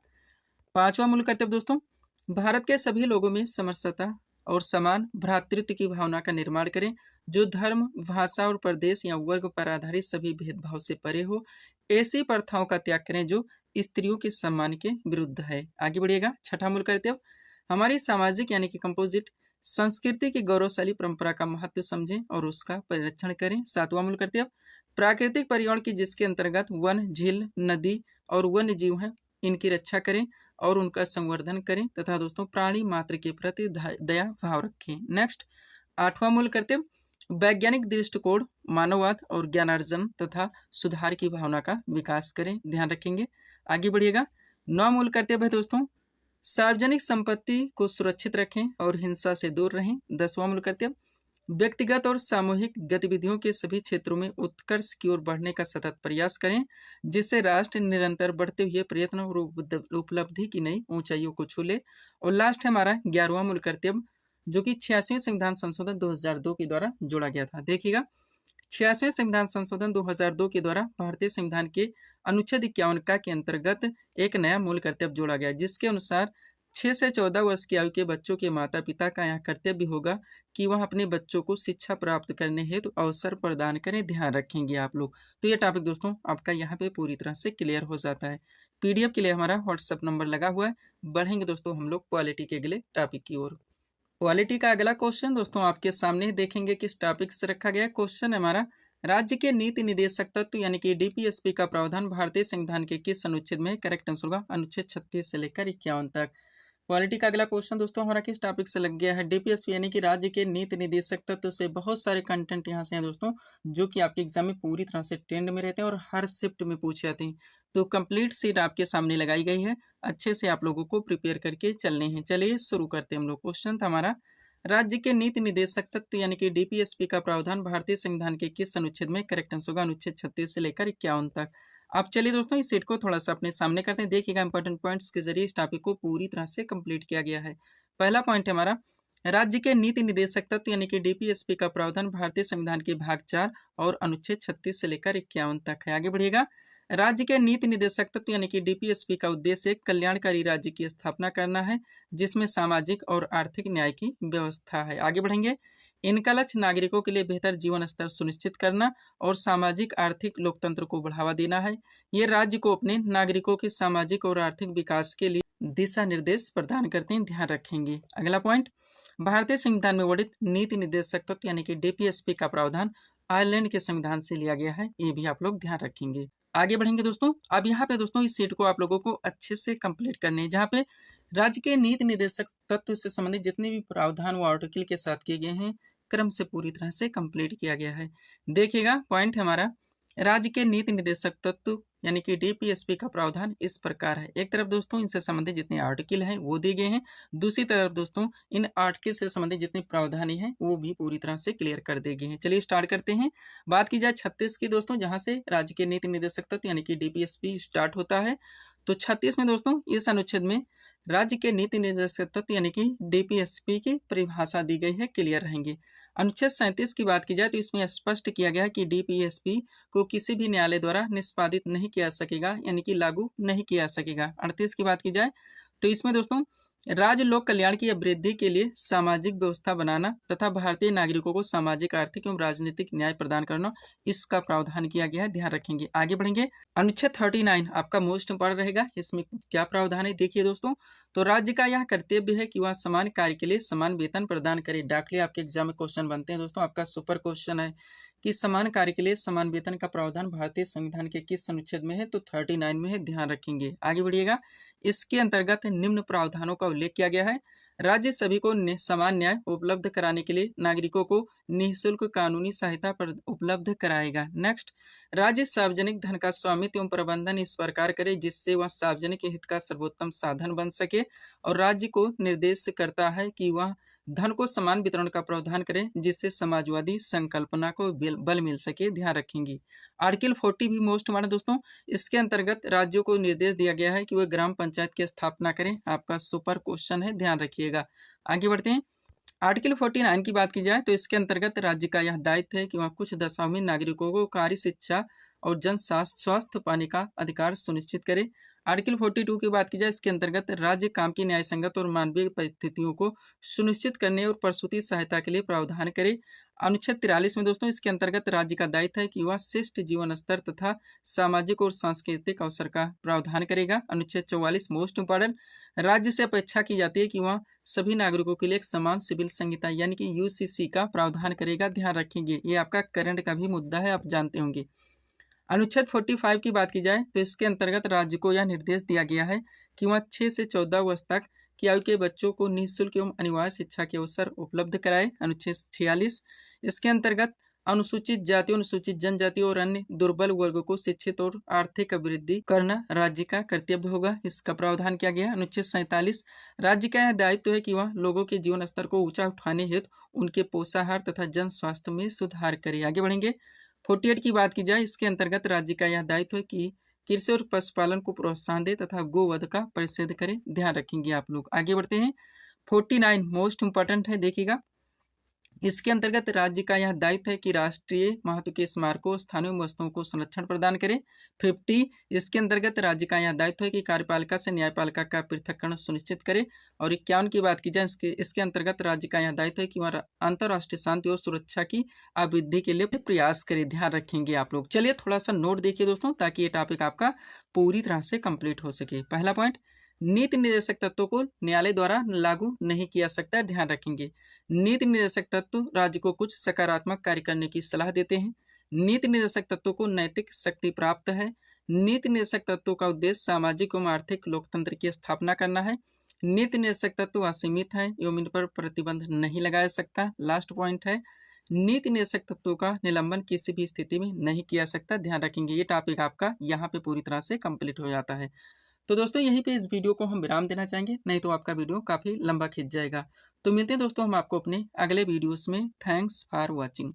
पांचवा मूल कर्तव्य दोस्तों, भारत के सभी लोगों में समरसता और समान भ्रातृत्व की भावना का निर्माण करें, जो धर्म, भाषा और प्रदेश या वर्ग पर आधारित सभी भेदभाव से परे हो। ऐसी प्रथाओं का त्याग करें जो स्त्रियों के सम्मान के विरुद्ध है। आगे बढ़िएगा। छठा मूल कर्तव्य, हमारी सामाजिक यानी कि कंपोजिट संस्कृति की गौरवशाली परंपरा का महत्व समझें और उसका परिरक्षण करें। सातवां मूल कर्तव्य, प्राकृतिक पर्यावरण की जिसके अंतर्गत वन, झील, नदी और वन्य जीव हैं, इनकी रक्षा करें और उनका संवर्धन करें तथा दोस्तों प्राणी मात्र के प्रति दया भाव रखें। नेक्स्ट, आठवां मूल कर्तव्य, वैज्ञानिक दृष्टिकोण, मानववाद और ज्ञानार्जन तथा सुधार की भावना का विकास करें। ध्यान रखेंगे। आगे बढ़िएगा। 9 मूल कर्तव्य है दोस्तों, सार्वजनिक संपत्ति को सुरक्षित रखें और हिंसा से दूर रहें। 10वां मूल कर्तव्य, व्यक्तिगत और सामूहिक गतिविधियों के सभी क्षेत्रों में उत्कर्ष की ओर बढ़ने का सतत प्रयास करें, जिससे राष्ट्र निरंतर बढ़ते हुए प्रयत्न और उपलब्धि की नई ऊंचाइयों को छू ले। और लास्ट है हमारा 11वां मूल कर्तव्य, जो कि 86वें संविधान संशोधन 2002 के द्वारा जोड़ा गया था। देखिएगा, 86वें संविधान संशोधन 2002 के द्वारा भारतीय संविधान के अनुच्छेद 51 का के अंतर्गत एक नया मूल कर्तव्य जोड़ा गया, जिसके अनुसार 6 से 14 वर्ष की आयु के बच्चों के माता पिता का यह कर्तव्य होगा कि वह अपने बच्चों को शिक्षा प्राप्त करने हेतु अवसर प्रदान करें। ध्यान रखेंगे आप लोग। तो ये टॉपिक दोस्तों आपका यहाँ पे पूरी तरह से क्लियर हो जाता है। पीडीएफ के लिए हमारा व्हाट्सएप नंबर लगा हुआ है। बढ़ेंगे दोस्तों हम लोग पॉलिटी के अगले टॉपिक की ओर। पॉलिटी का अगला क्वेश्चन दोस्तों आपके सामने देखेंगे किस टॉपिक से रखा गया। क्वेश्चन है हमारा, राज्य के नीति निदेशक तत्व यानी कि डीपीएसपी का प्रावधान भारतीय संविधान के किस अनुच्छेद में। करेक्ट आंसर होगा अनुच्छेद 36 से लेकर 51 तक। पॉलिटी का अगला क्वेश्चन दोस्तों हमारा किस टॉपिक से लग गया है। डीपीएसपी यानी कि राज्य के नीति निदेशक तत्व से बहुत सारे कंटेंट यहाँ से हैं दोस्तों, जो कि आपके एग्जाम में पूरी तरह से ट्रेंड में रहते हैं और हर शिफ्ट में पूछे जाते हैं। तो कंप्लीट सीट आपके सामने लगाई गई है, अच्छे से आप लोगों को प्रिपेयर करके चलने हैं। चलिए शुरू करते हैं हम लोग। क्वेश्चन था हमारा, राज्य के नीति निदेशक तत्व यानी कि डीपीएसपी का प्रावधान भारतीय संविधान के किस अनुच्छेद में। करेक्ट आंसर होगा अनुच्छेद 36 से लेकर 51 तक। आप चलिए दोस्तों इस सेट को थोड़ा सा अपने सामने करते हैं। देखिएगा इंपॉर्टेंट पॉइंट्स के जरिए इस टॉपिक को पूरी तरह से कंप्लीट किया गया है। पहला पॉइंट है हमारा, राज्य के नीति निदेशक तत्व यानी कि डीपीएसपी का प्रावधान भारतीय संविधान के भाग 4 और अनुच्छेद 36 से लेकर 51 तक है। आगे बढ़िएगा। राज्य के नीति निदेशक तत्व यानी कि डीपीएसपी का उद्देश्य एक कल्याणकारी राज्य की स्थापना करना है जिसमें सामाजिक और आर्थिक न्याय की व्यवस्था है। आगे बढ़ेंगे। इनका लक्ष्य नागरिकों के लिए बेहतर जीवन स्तर सुनिश्चित करना और सामाजिक आर्थिक लोकतंत्र को बढ़ावा देना है। ये राज्य को अपने नागरिकों के सामाजिक और आर्थिक विकास के लिए दिशा निर्देश प्रदान करते हैं, ध्यान रखेंगे। अगला पॉइंट, भारतीय संविधान में वर्णित नीति निर्देशक तत्व यानी कि डीपीएसपी का प्रावधान आयरलैंड के संविधान से लिया गया है, ये भी आप लोग ध्यान रखेंगे। आगे बढ़ेंगे दोस्तों। अब यहाँ पे दोस्तों इस सीट को आप लोगों को अच्छे से कंप्लीट करने हैं, जहाँ पे राज्य के नीति निर्देशक तत्व से संबंधित जितने भी प्रावधान वो आर्टिकल के साथ किए गए हैं क्रम से पूरी तरह से कंप्लीट किया गया है। देखिएगा, पॉइंट हमारा राज्य के नीति निर्देशक तत्व यानी कि डीपीएसपी का प्रावधान इस प्रकार है। एक तरफ दोस्तों इनसे संबंधित जितने आर्टिकल हैं वो दिए गए हैं, दूसरी तरफ दोस्तों इन आर्टिकल से संबंधित जितने प्रावधान हैं वो भी पूरी तरह से क्लियर कर दिए गए हैं। चलिए स्टार्ट करते हैं। बात की जाए 36 की दोस्तों, जहां से राज्य के नीति निर्देशक तत्व यानी कि डीपीएसपी स्टार्ट होता है, तो 36 में दोस्तों इस अनुच्छेद में राज्य के नीति निर्देशक तत्व यानी कि डीपीएसपी की परिभाषा दी गई है, क्लियर रहेंगे। अनुच्छेद 37 की बात की जाए तो इसमें स्पष्ट किया गया है कि डीपीएसपी को किसी भी न्यायालय द्वारा निष्पादित नहीं किया सकेगा यानी कि लागू नहीं किया सकेगा। 38 की बात की जाए तो इसमें दोस्तों राज्य लोक कल्याण की वृद्धि के लिए सामाजिक व्यवस्था बनाना तथा भारतीय नागरिकों को सामाजिक, आर्थिक एवं राजनीतिक न्याय प्रदान करना, इसका प्रावधान किया गया है, ध्यान रखेंगे। आगे बढ़ेंगे। अनुच्छेद 39 आपका मोस्ट इंपॉर्टेंट रहेगा। इसमें क्या प्रावधान है देखिए दोस्तों, तो राज्य का यह कर्तव्य है कि वह समान कार्य के लिए समान वेतन प्रदान करे। डाकली आपके एग्जाम में क्वेश्चन बनते हैं दोस्तों, आपका सुपर क्वेश्चन है कि समान कार्य के लिए समान वेतन का प्रावधान भारतीय संविधान के किस अनुच्छेद में है, तो 39 में है, ध्यान रखेंगे। आगे बढ़िएगा। इसके अंतर्गत निम्न प्रावधानों का उल्लेख किया गया है। राज्य सभी को समान न्याय उपलब्ध कराने के लिए नागरिकों को निःशुल्क कानूनी सहायता उपलब्ध कराएगा। नेक्स्ट, राज्य सार्वजनिक धन का स्वामित्व एवं प्रबंधन इस प्रकार करे जिससे वह सार्वजनिक हित का सर्वोत्तम साधन बन सके और राज्य को निर्देश करता है कि वह धन को समान वितरण का प्रावधान करें जिससे समाजवादी संकल्पना को बल मिल सके, ध्यान रखेंगे। आर्टिकल 40 भी मोस्ट हमारे दोस्तों, इसके अंतर्गत राज्यों को निर्देश दिया गया है कि वह ग्राम पंचायत की स्थापना करें। आपका सुपर क्वेश्चन है, ध्यान रखिएगा। आगे बढ़ते हैं। आर्टिकल 49 की बात की जाए तो इसके अंतर्गत राज्य का यह दायित्व है कि वह कुछ दशाओं में नागरिकों को कार्य, शिक्षा और जन स्वास्थ्य पाने का अधिकार सुनिश्चित करे। आर्टिकल 42 की बात की जाए, इसके अंतर्गत राज्य काम की न्याय संगत और मानवीय परिस्थितियों को सुनिश्चित करने और प्रसूति सहायता के लिए प्रावधान करे। अनुच्छेद 43 में दोस्तों इसके अंतर्गत राज्य का दायित्व है कि वह शिष्ट जीवन स्तर तथा सामाजिक और सांस्कृतिक अवसर का प्रावधान करेगा। अनुच्छेद 44 मोस्ट इंपॉर्टेंट, राज्य से अपेक्षा की जाती है कि वह सभी नागरिकों के लिए एक समान सिविल संहिता यानी कि यूसीसी का प्रावधान करेगा, ध्यान रखेंगे। ये आपका करंट का भी मुद्दा है, आप जानते होंगे। अनुच्छेद 45 की बात की जाए तो इसके अंतर्गत राज्य को यह निर्देश दिया गया है कि वह 6 से 14 वर्ष तक की आयु के बच्चों को निःशुल्क एवं अनिवार्य शिक्षा के अवसर उपलब्ध कराए। अनुच्छेद 46, इसके अंतर्गत अनुसूचित जातियों, अनुसूचित जनजातियों और अन्य दुर्बल वर्गों को शिक्षित और आर्थिक अभिवृद्धि करना राज्य का कर्तव्य होगा, इसका प्रावधान किया गया। अनुच्छेद 47, राज्य का यह दायित्व है कि वह लोगों के जीवन स्तर को ऊंचा उठाने हेतु उनके पोषाहार तथा जन स्वास्थ्य में सुधार करे। आगे बढ़ेंगे। 48 की बात की जाए, इसके अंतर्गत राज्य का यह दायित्व है कि कृषि और पशुपालन को प्रोत्साहन दे तथा गोवध का परिषेध करे, ध्यान रखेंगे आप लोग। आगे बढ़ते हैं। 49 मोस्ट इंपॉर्टेंट है, देखिएगा। इसके अंतर्गत राज्य का यह दायित्व है कि राष्ट्रीय महत्व के स्मारकों, स्थानीय वस्तुओं को संरक्षण प्रदान करे। 50, इसके अंतर्गत राज्य का यह दायित्व है कि कार्यपालिका से न्यायपालिका का पृथक्करण सुनिश्चित करे। और 51 की बात की जाए, इसके अंतर्गत राज्य का यह दायित्व है कि वह अंतर्राष्ट्रीय शांति और सुरक्षा की अभिवृद्धि के लिए प्रयास करे, ध्यान रखेंगे आप लोग। चलिए थोड़ा सा नोट देखिए दोस्तों, ताकि ये टॉपिक आपका पूरी तरह से कंप्लीट हो सके। पहला पॉइंट, नीति निर्देशक तत्वों को न्यायालय द्वारा लागू नहीं किया सकता, ध्यान रखेंगे। नीति निर्देशक तत्व राज्य को कुछ सकारात्मक कार्य करने की सलाह देते हैं। नीति निर्देशक तत्वों को नैतिक शक्ति प्राप्त है। नीति निर्देशक तत्वों का उद्देश्य सामाजिक एवं आर्थिक लोकतंत्र की स्थापना करना है। नीति निर्देशक तत्व असीमित है एवं इन पर प्रतिबंध नहीं लगाया सकता। लास्ट पॉइंट है, नीति निर्देशक तत्वों का निलंबन किसी भी स्थिति में नहीं किया सकता, ध्यान रखेंगे। ये टॉपिक आपका यहाँ पे पूरी तरह से कंप्लीट हो जाता है। तो दोस्तों यहीं पे इस वीडियो को हम विराम देना चाहेंगे, नहीं तो आपका वीडियो काफ़ी लंबा खिंच जाएगा। तो मिलते हैं दोस्तों हम आपको अपने अगले वीडियोस में। Thanks for watching.